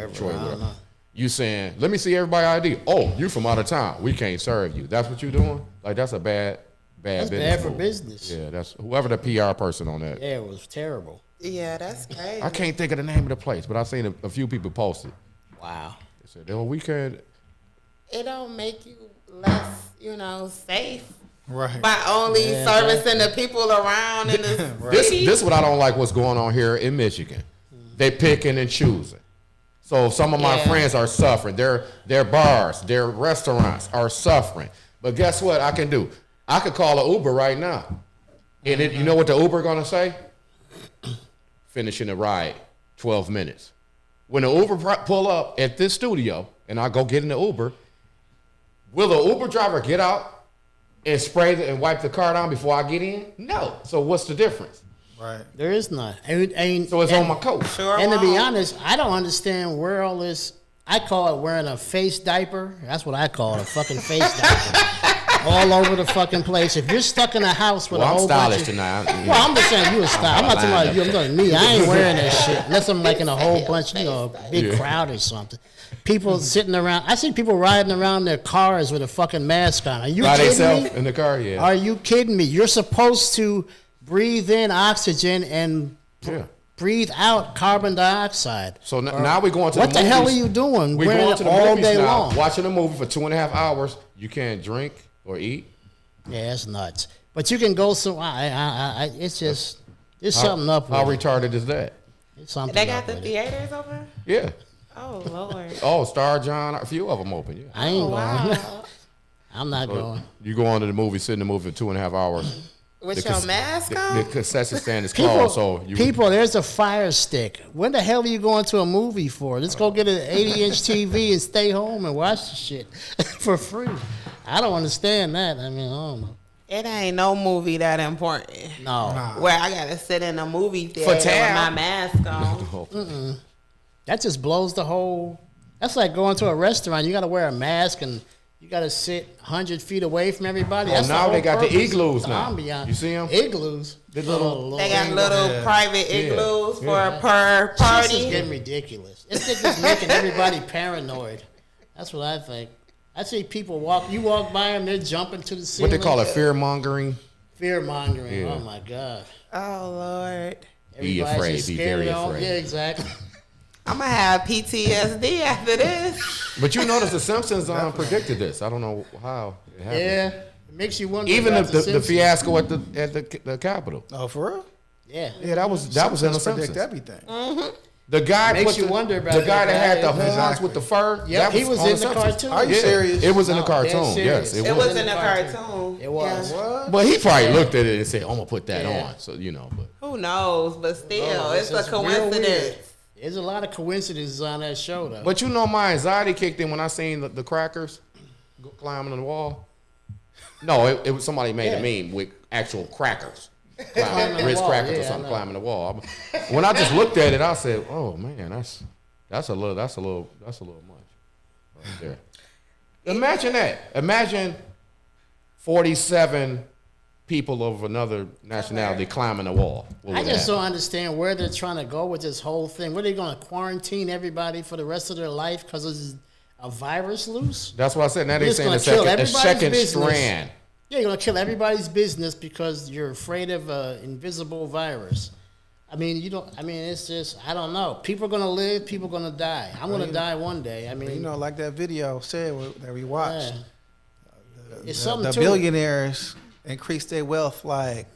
Detroit, whatever. You saying, let me see everybody ID. Oh, you from out of town. We can't serve you. That's what you doing? Like, that's a bad That's business bad for move. business. Yeah, that's whoever the PR person on that. Yeah, it was terrible. Yeah, that's crazy. I can't think of the name of the place, but I seen a few people posted. Wow. They said, oh, we can't. It don't make you less, safe Right. by only Yeah, servicing the people around in the city. This is what I don't like what's going on here in Michigan. They picking and choosing. So some of my Yeah. friends are suffering. Their bars, their restaurants are suffering. But guess what I can do? I could call an Uber right now. And you know what the Uber gonna say? Finishing the ride, 12 minutes. When the Uber pull up at this studio and I go get in the Uber, will the Uber driver get out and spray and wipe the car down before I get in? No. So what's the difference? Right. There is none. And So it's on my coat. Sure And to be won't. honest, I don't understand where all this. I call it wearing a face diaper. That's what I call it, a fucking face diaper. All over the fucking place. If you're stuck in a house with Well, a I'm whole stylish bunch of, tonight. well, I'm just saying you a style. I'm not talking about you. I'm talking me. I ain't wearing that shit unless I'm like in a whole bunch, a big crowd or something. People sitting around. I see people riding around their cars with a fucking mask on. Are you By kidding themselves me? in the car, yeah. Are you kidding me? You're supposed to breathe in oxygen and Yeah. breathe out carbon dioxide. So now we're going to What the the hell are movies. you doing? We're Wearing going it to the all movies day now, long. watching a movie for 2.5 hours. You can't drink or eat. Yeah, it's nuts. But you can go so. It's just there's something up with How it. retarded is that? There's something They got up the with it. theaters open? Yeah. Oh, Lord. Oh, Star John, a few of them open. Yeah. I ain't going. Wow. I'm not going. You go on to the movie, sit in the movie for 2.5 hours. With The your cons- mask The on? concession stand is People, closed, so you there's a Fire Stick. When the hell are you going to a movie for? Let's go get an 80-inch TV and stay home and watch the shit for free. I don't understand that. I mean, I don't know. It ain't no movie that important. No. Where I gotta sit in a movie theater with tab. my mask on. That just blows the whole. That's like going to a restaurant. You got to wear a mask and you got to sit 100 feet away from everybody. Oh, That's now the they whole got the purpose. igloos now. Ambiance. You see 'em? Igloos. The little- Oh, Lord. They got little Yeah. private Yeah. igloos Yeah. for per This is party. getting ridiculous. This nigga's making everybody paranoid. That's what I think. I see people walk by them, they're jumping to the What ceiling. they call it, fear mongering. Fear mongering. Yeah. Oh my God. Oh Lord. Be Everybody's afraid. just Be scared very of all- afraid. Yeah, exactly. I'm gonna have PTSD after this. But you notice the Simpsons predicted this. I don't know how it happened. Yeah. It makes you wonder. Even about the Simpsons. fiasco at the Capitol. Oh, for real? Yeah. Yeah, that was in the Simpsons Simpsons. predict everything. The guy Makes put you the, wonder about the guy that that had the guy. horns Exactly. with the fur. Yep, that he was on in the Simpsons. cartoon. Are you Yeah, serious? it was in the No, dead cartoon. serious. Yes, it It was. was in the cartoon. cartoon. It was. Yeah. What? But he probably looked at it and said, "I'm gonna put that Yeah. on." So you know, but Who knows? But still, Oh, it's a just real coincidence. weird. There's a lot of coincidences on that show, though. but you know, my anxiety kicked in when I seen the crackers climbing the wall. No, it was somebody made a meme with actual crackers. Climbing the Ritz wall, crackers yeah, or I something know. climbing the wall. When I just looked at it, I said, "Oh man, that's a little much right there." Imagine that. Imagine 47 people of another nationality climbing the wall. What I would just happen? don't understand where they're trying to go with this whole thing. What are they going to quarantine everybody for the rest of their life because there's a virus loose? That's what I said. Now they're It's saying gonna a kill second everybody's business. strand. Yeah, you're going to kill everybody's business because you're afraid of an invisible virus. I mean, it's just, I don't know. People are going to live, people are going to die. I'm going to die one day. I mean, You know, like that video said that we watched. yeah. It's something The to it. billionaires increased their wealth like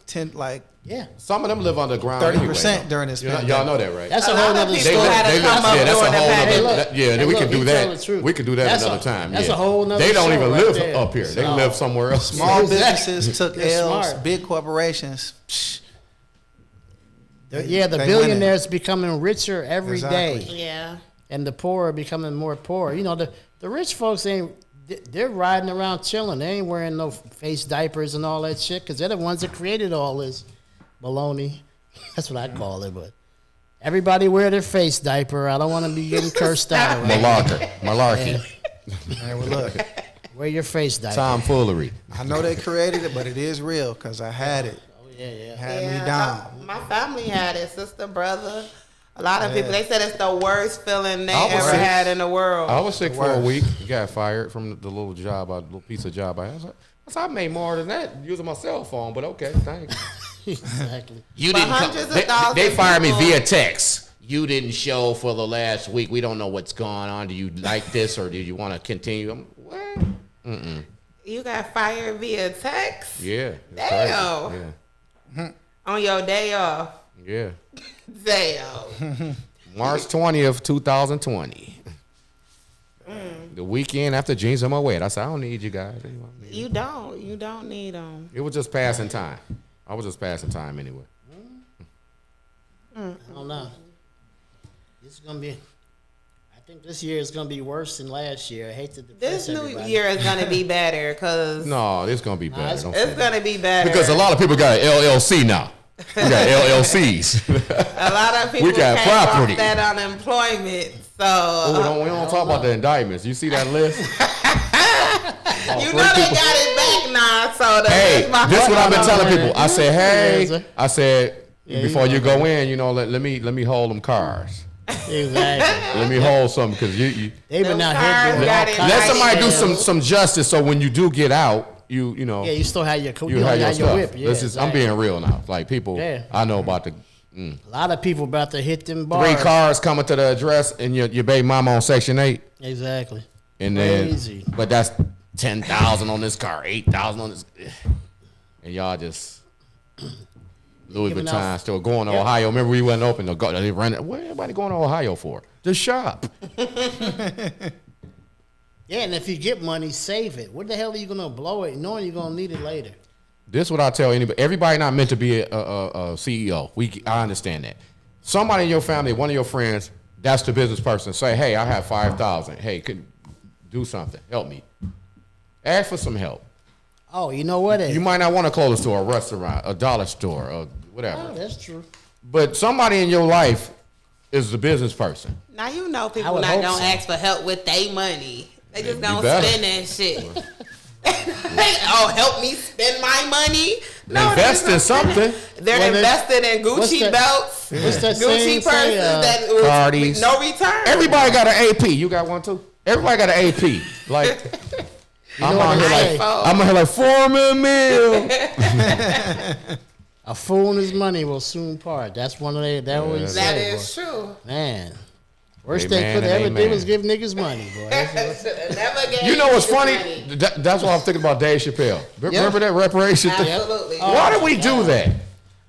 Yeah. Some of them live underground 30% anyway, during this though. pandemic. Y'all know that, right? That's a A whole lot of other people story. had to come up yeah, that's a during the whole pandemic. other. Hey, look, Yeah, then we look, can do he tell that. the truth. We can do that That's another a- time. that's yeah. a whole nother They don't show even right live there. up here. They No. live somewhere else. Small Exactly. businesses took They're L's. smart. Big corporations. Yeah, the They billionaires becoming richer every day, Exactly. Yeah. and the poor are becoming more poor. You know, the rich folks they're riding around chilling. They ain't wearing no face diapers and all that shit because they're the ones that created all this baloney. That's what I call it, but everybody wear their face diaper. I don't want to be getting cursed out. Malarkey. Hey, well, look, Wear your face diaper. Tomfoolery. I know they created it, but it is real because I had it. Oh, yeah. Had Yeah, me down. my family had it, sister, brother. A lot of people, they said it's the worst feeling they I was ever sick. had in the world. I was sick for a Worse. week. Got fired from the little pizza job I had. I said, I made more than that using my cell phone, but okay, thanks. Exactly. You But didn't come. hundreds of thousands They fired me people- via text. You didn't show for the last week. We don't know what's going on. Do you like this or do you want to continue? I'm, what? You got fired via text Yeah. it's Damn. crazy. on your day off. Yeah. Damn. March 20th, 2020. The weekend after Jeans on my way. I said, I don't need you guys. You don't need them. It was just passing time. I was just passing time anyway. I don't know. This is gonna be. I think this year is gonna be worse than last year. I hate to depress This new everybody. year is gonna be better because No, it's going to be better. it's- Don't say it's that. gonna be better. Because a lot of people got an LLC now. We got LLCs. A lot of people got came property. off that unemployment. So We don't talk about the indictments. You see that list? you know they got it back now. So the Hey, it's my this is what I've been fault. telling people. I said, Yes, hey, sir. I said, Yeah, before you you go in, let me hold them cars. Exactly. Let me hold something because you They've been Them out here cars doing got all it kinds let of somebody do stuff. some justice. So when you do get out, you know Yeah, you still have your you have your stuff. whip. Yeah, This is I'm exactly. being real now. Like people, Yeah. I know about the A lot of people about to hit them bars. 3 cars coming to the address and your baby mama on Section 8. Exactly. And then, Crazy. but that's 10,000 on this car, 8,000 on this, and y'all just Louis Giving Vuitton out- still going to Ohio. Remember we wasn't open. They ran it. What everybody going to Ohio for? To shop. Yeah, and if you get money, save it. What the hell are you gonna blow it, knowing you're gonna need it later? This is what I tell anybody. Everybody not meant to be a CEO. I understand that. Somebody in your family, one of your friends, that's the business person. Say, hey, I have 5,000. Hey, could do something. Help me. Ask for some help. Oh, you know what? You might not want to close a store, a restaurant, a dollar store, or whatever. Oh, that's true. But somebody in your life is the business person. Now you know I people would not hope don't so. ask for help with their money. They just You gonna better. spend that shit. Oh, help me spend my money. No, Invest they're in just gonna spend something. it. They're Well, invested in what's Gucci that- belts, What's that Gucci saying? purses Say, that was Cardis. no return. Everybody got an AP. You got one too? Everybody got an AP. Like, I'm what out they here say? like, I'm out here like Foreman meal. A fool and his money will soon part. That's one of they. That always That say, is true. man. Worst Amen thing could and ever amen. did was give niggas money, boy. That's what- Never gave You know what's niggas funny? money. That's what I'm thinking about Dave Chappelle. Remember that reparation thing? Absolutely. Why did we do that?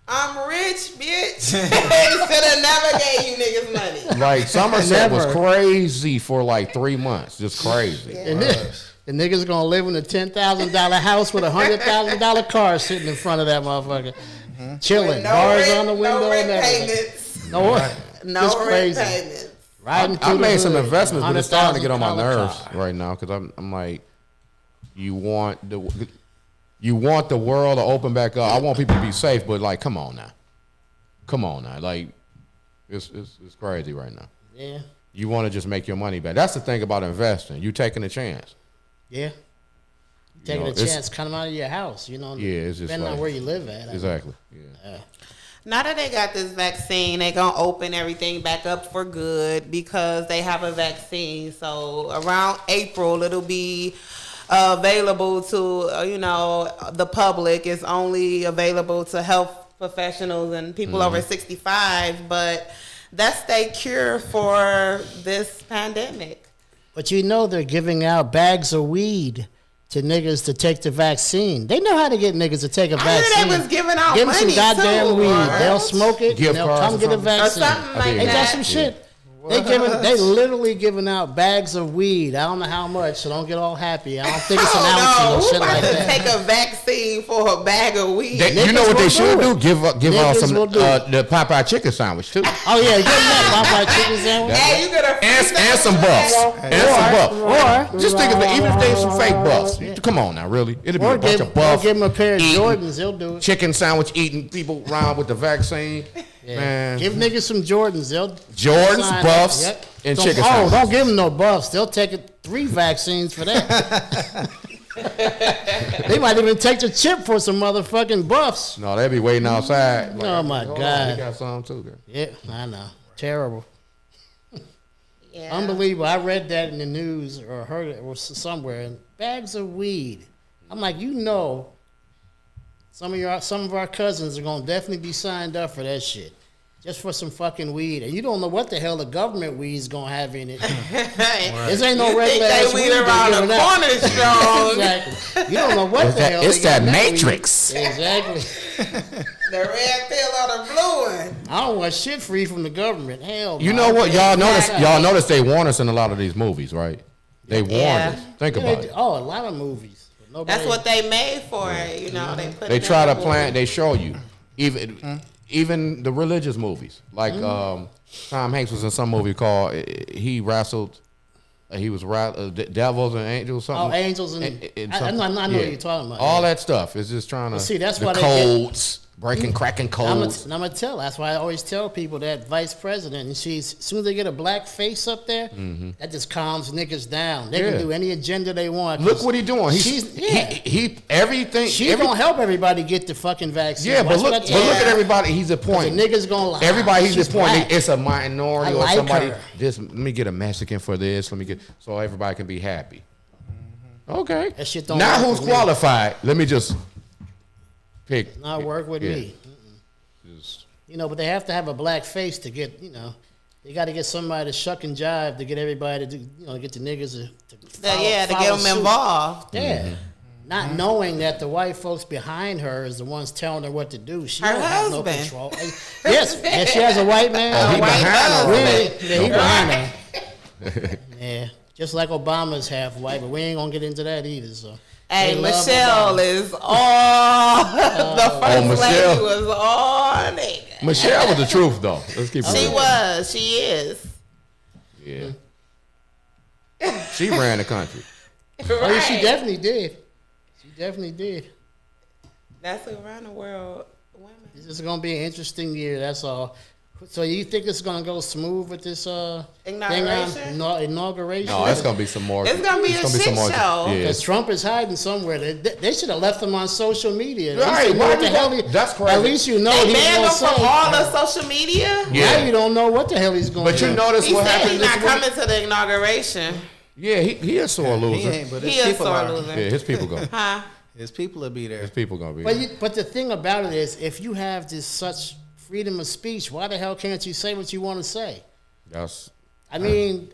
I'm rich, bitch. They should have never gave you niggas money. Like, Somerset was Never. crazy for like 3 months. Just crazy. And the niggas gonna live in a $10,000 house with a $100,000 car sitting in front of that motherfucker, chilling, bars on the window no and rent everything. payments. No, No just rent crazy. payments. Riding I through the made some hood, investments, but it's starting to get on my $100,000 nerves car. right now because I'm like, you want the world to open back up. I want people to be safe, but like, come on now, like, it's crazy right now. Yeah, You want to just make your money back. That's the thing about investing. You taking a chance. yeah. Taking know, a it's- chance, coming out of your house, you know. Yeah, it's just depending on like- where you live at. I mean, Exactly. Yeah. Now that they got this vaccine, they gonna open everything back up for good because they have a vaccine. So around April, it'll be available to the public. It's only available to health professionals and people over 65. But that's their cure for this pandemic. But you know they're giving out bags of weed to niggas to take the vaccine. They know how to get niggas to take a I vaccine. heard they was giving out Give them money some goddamn too, weed. or- They'll smoke it. Gift They'll cards come or get a something. Or vaccine. something like They got that. some shit. They literally giving out bags of weed. I don't know how much, so don't get all happy. I don't think it's an ounce Oh, or no, who shit about like to that. take a vaccine for a bag of weed? You know what they will should do do? it. Give out Niggas some will do it. the Popeye chicken sandwich too. Oh yeah, give them that Popeye chicken sandwich. Hey, you gonna And some buffs. And some buffs. Or Just think of it, even if they some fake buffs. Come on now, really. It'll be Or a bunch give, of buffs. them a pair of eating Jordans. They'll do it. chicken sandwich eating people around with the vaccine. Man. Give niggas some Jordans. They'll Jordans, sign up. buffs, Yep. and Don't- chicken Oh, sandwich. don't give them no buffs. They'll take 3 vaccines for that. They might even take the chip for some motherfucking buffs. No, they be waiting outside. Like, Oh, my hold on, God. We got some too, girl. Yeah, I know. Terrible. Yeah. Unbelievable. I read that in the news or heard it or somewhere. And bags of weed. I'm like, some of our cousins are gonna definitely be signed up for that shit. Just for some fucking weed. And you don't know what the hell the government weed's gonna have in it. This ain't no You think regular they ass weed weed around they're the giving out. corner strong. Exactly. You don't know what the hell It's they got that in weed. matrix. Exactly. The red pill or the blue one. I don't want shit free from the government. Hell You no. know what? Y'all notice? Exactly. Y'all notice they warn us in a lot of these movies, right? They warn Yeah. us. Think Yeah, about they- it. Oh, a lot of movies. But nobody, That's what they made for it. You know, they put. They it try in to the plan. movie. They show you, even the religious movies. Like Tom Hanks was in some movie called he wrestled. He was devils and angels. Something. Oh, angels and I know what you're talking about. All yeah. that stuff is just trying to. see, that's the why they codes, cracking I'm codes. gonna tell. That's why I always tell people that vice president, and she's as soon as they get a black face up there, that just calms niggas down. They Yeah. can do any agenda they want. Look what he doing. She's Everything. She's gonna help everybody get the fucking vaccine. Yeah, but That's look, what I but tell look you. at everybody. He's The appointing. niggas gonna lie. Everybody he's She's appointing. black. It's a minority I or like somebody. her. Let me get a Mexican for this. Let me get so everybody can be happy. Okay. That shit don't Now work who's with me. qualified? Let me just pick. Not work with Yeah. me. Just- You know, but they have to have a black face to get. You know, they got to get somebody to shuck and jive to get everybody to do. You know, get the niggas to follow, to get follow them suit. involved. Yeah. Not knowing that the white folks behind her is the ones telling her what to do. She Her don't have no husband. control. Yes, yes, she has a white man. Oh, he white behind husband. her. Yeah, he behind her. Yeah, just like Obama's half white, but we ain't gonna get into that either. So, Hey, they love Michelle Obama. is all. The first Michelle. lady was all nigga. Michelle was the truth though. Let's keep it She real. was. She is. Yeah. She ran the country. Oh, yeah, she Right. definitely did. She definitely did. That's around the world. Women. This is gonna be an interesting year. That's all. So you think it's gonna go smooth with this Inauguration? inauguration? No, it's gonna be some more. It's gonna be a some shit more- show. Yeah. Because Trump is hiding somewhere. They should have left him on social media. At Right, least you know why what the you hell got- he- that's crazy. At least you know They he's banned going him to from say. all the social media. Now you don't know what the hell he's going But to do. you notice He what said happened he's this not week? coming to the inauguration. Yeah, he a sore He loser. ain't, but He his a people sore are. loser. Yeah, his people go. Huh? His people will be there. His people gonna be. But the thing about it is, if you have this such freedom of speech, why the hell can't you say what you want to say? That's I mean,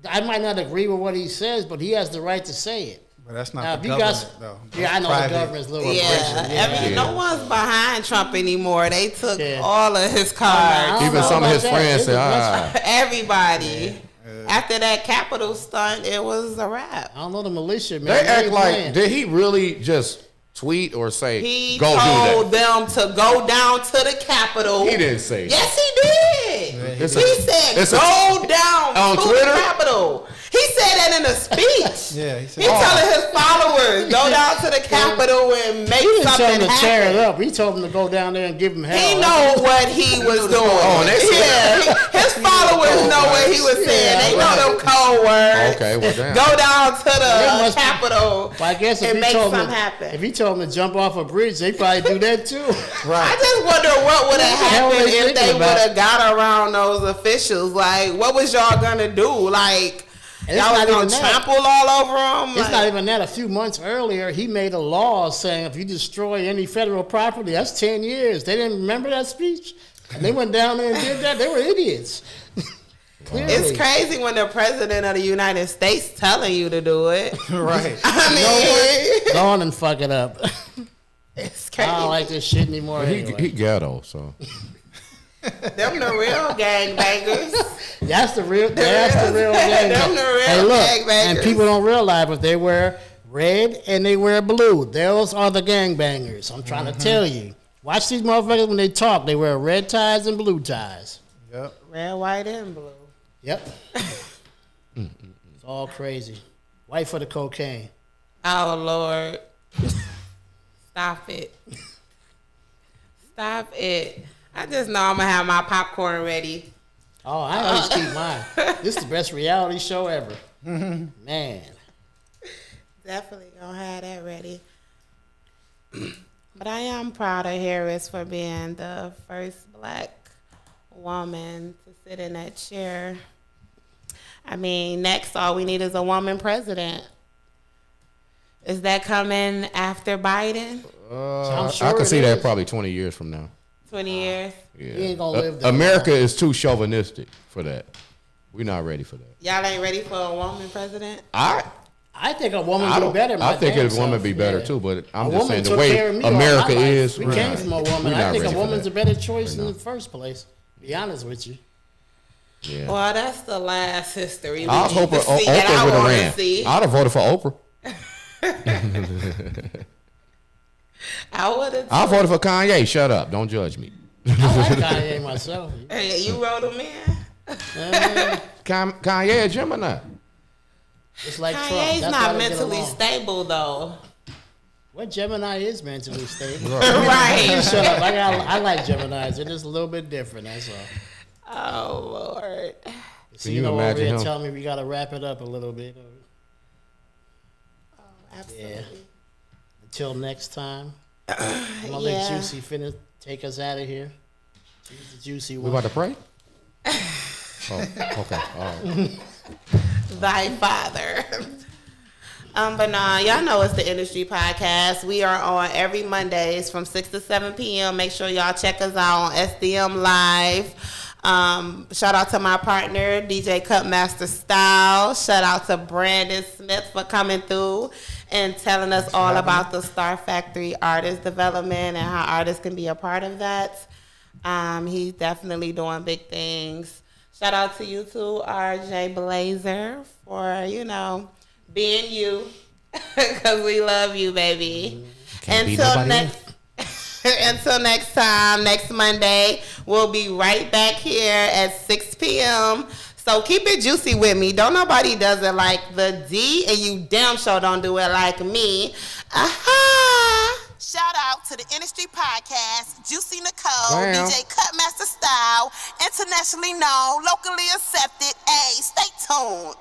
I might not agree with what he says, but he has the right to say it. But that's not Now, the if you government, got, though. yeah, I know Private. the government's a little Yeah, aggressive. no one's behind Trump anymore. They took Yeah. all of his I cards. don't even know some of about his that. friends It's say, aggressive. Everybody. After that Capitol stunt, it was a wrap. I don't know the militia, man. They act ain't like, playing. did he really just tweet or say, He go told do that? them to go down to the Capitol. He didn't say that. Yes, he did. It's He said, it's a- go down on to Twitter? the Capitol. He said that in a speech. Yeah, he said. He's telling his followers, go down to the Capitol and make He didn't tell something him to tear it happen. up. He told him to go down there and give him hell. He know what he was doing. Oh, and they said- Yeah, his followers know what he was saying. They know them code words. Okay, well, damn. Go down to They the must be- Capitol Well, I guess if and he make told something him, happen. if he told him to jump off a bridge, they probably do that too. I Right. just wonder what would have the hell happened they if thinking they would about? have got around those officials. Like, what was y'all gonna do? Like, And it's y'all was not gonna even that. trample all over them? It's not even that. A few months earlier, he made a law saying if you destroy any federal property, that's 10 years. They didn't remember that speech? And they went down there and did that. They were idiots. Clearly. It's crazy when the president of the United States telling you to do it. Right. I mean, Go on and fuck it up. it's I crazy. don't like this shit anymore. He Anyway. ghetto, so. Them the real gangbangers. That's the real. Them Gang. the real Hey, look, gangbangers. and people don't realize, but they wear red and they wear blue. Those are the gangbangers. I'm trying to tell you. Watch these motherfuckers when they talk. They wear red ties and blue ties. Yep. Red, white, and blue. Yep. It's all crazy. White for the cocaine. Oh Lord. Stop it. Stop it. I just know I'm gonna have my popcorn ready. Oh, I always keep mine. This is the best reality show ever. Man. Definitely gonna have that ready. But I am proud of Harris for being the first black woman to sit in that chair. I mean, next all we need is a woman president. Is that coming after Biden? I'm sure I can it see that is. probably 20 years from now. 20 years? Yeah. He ain't gonna live that America long. is too chauvinistic for that. We're not ready for that. Y'all ain't ready for a woman president? I think a woman I be don't. better. I think a a woman be better too, but I'm just saying the way America is. We we're came not- from a we're woman. not I think ready a for woman's that. a better choice in the first place. Be honest with you. Yeah. Well, that's the last history. I was hoping see that Oprah I would have wanna ran. see. I'd have voted for Oprah. I would have. I voted for Kanye. Shut up. Don't judge me. I like Kanye myself. Hey, you wrote him in. Kanye a Gemini. It's like Trump. Kanye's That's not why they get mentally along. stable though. What Gemini is mentally stable. Right. Shut up. I like Geminis. They're just a little bit different. That's all. Oh Lord. So you over imagine here him? telling me we got to wrap it up a little bit. Absolutely. Until next time. I'm going to let Yeah. Juicy finish, take us out of here. She's the juicy We one. about to pray? Oh, okay. All right. Thy father. But nah, y'all know it's the Industry Podcast. We are on every Mondays from 6 to 7 p.m. Make sure y'all check us out on SDM Live. Shout out to my partner, DJ Cutmaster Style. Shout out to Brandon Smith for coming through and telling us all about the Star Factory artist development and how artists can be a part of that. He's definitely doing big things. Shout out to you too, RJ Blazer, for, being you. Because we love you, baby. Can't be Until nobody next until next time, next Monday, we'll be right back here at 6 p.m. So keep it juicy with me. Don't nobody does it like the D, and you damn sure don't do it like me. Aha! Shout out to the Industry Podcast, Juicy Nicole, Damn. DJ Cutmaster Style, internationally known, locally accepted. Hey, stay tuned.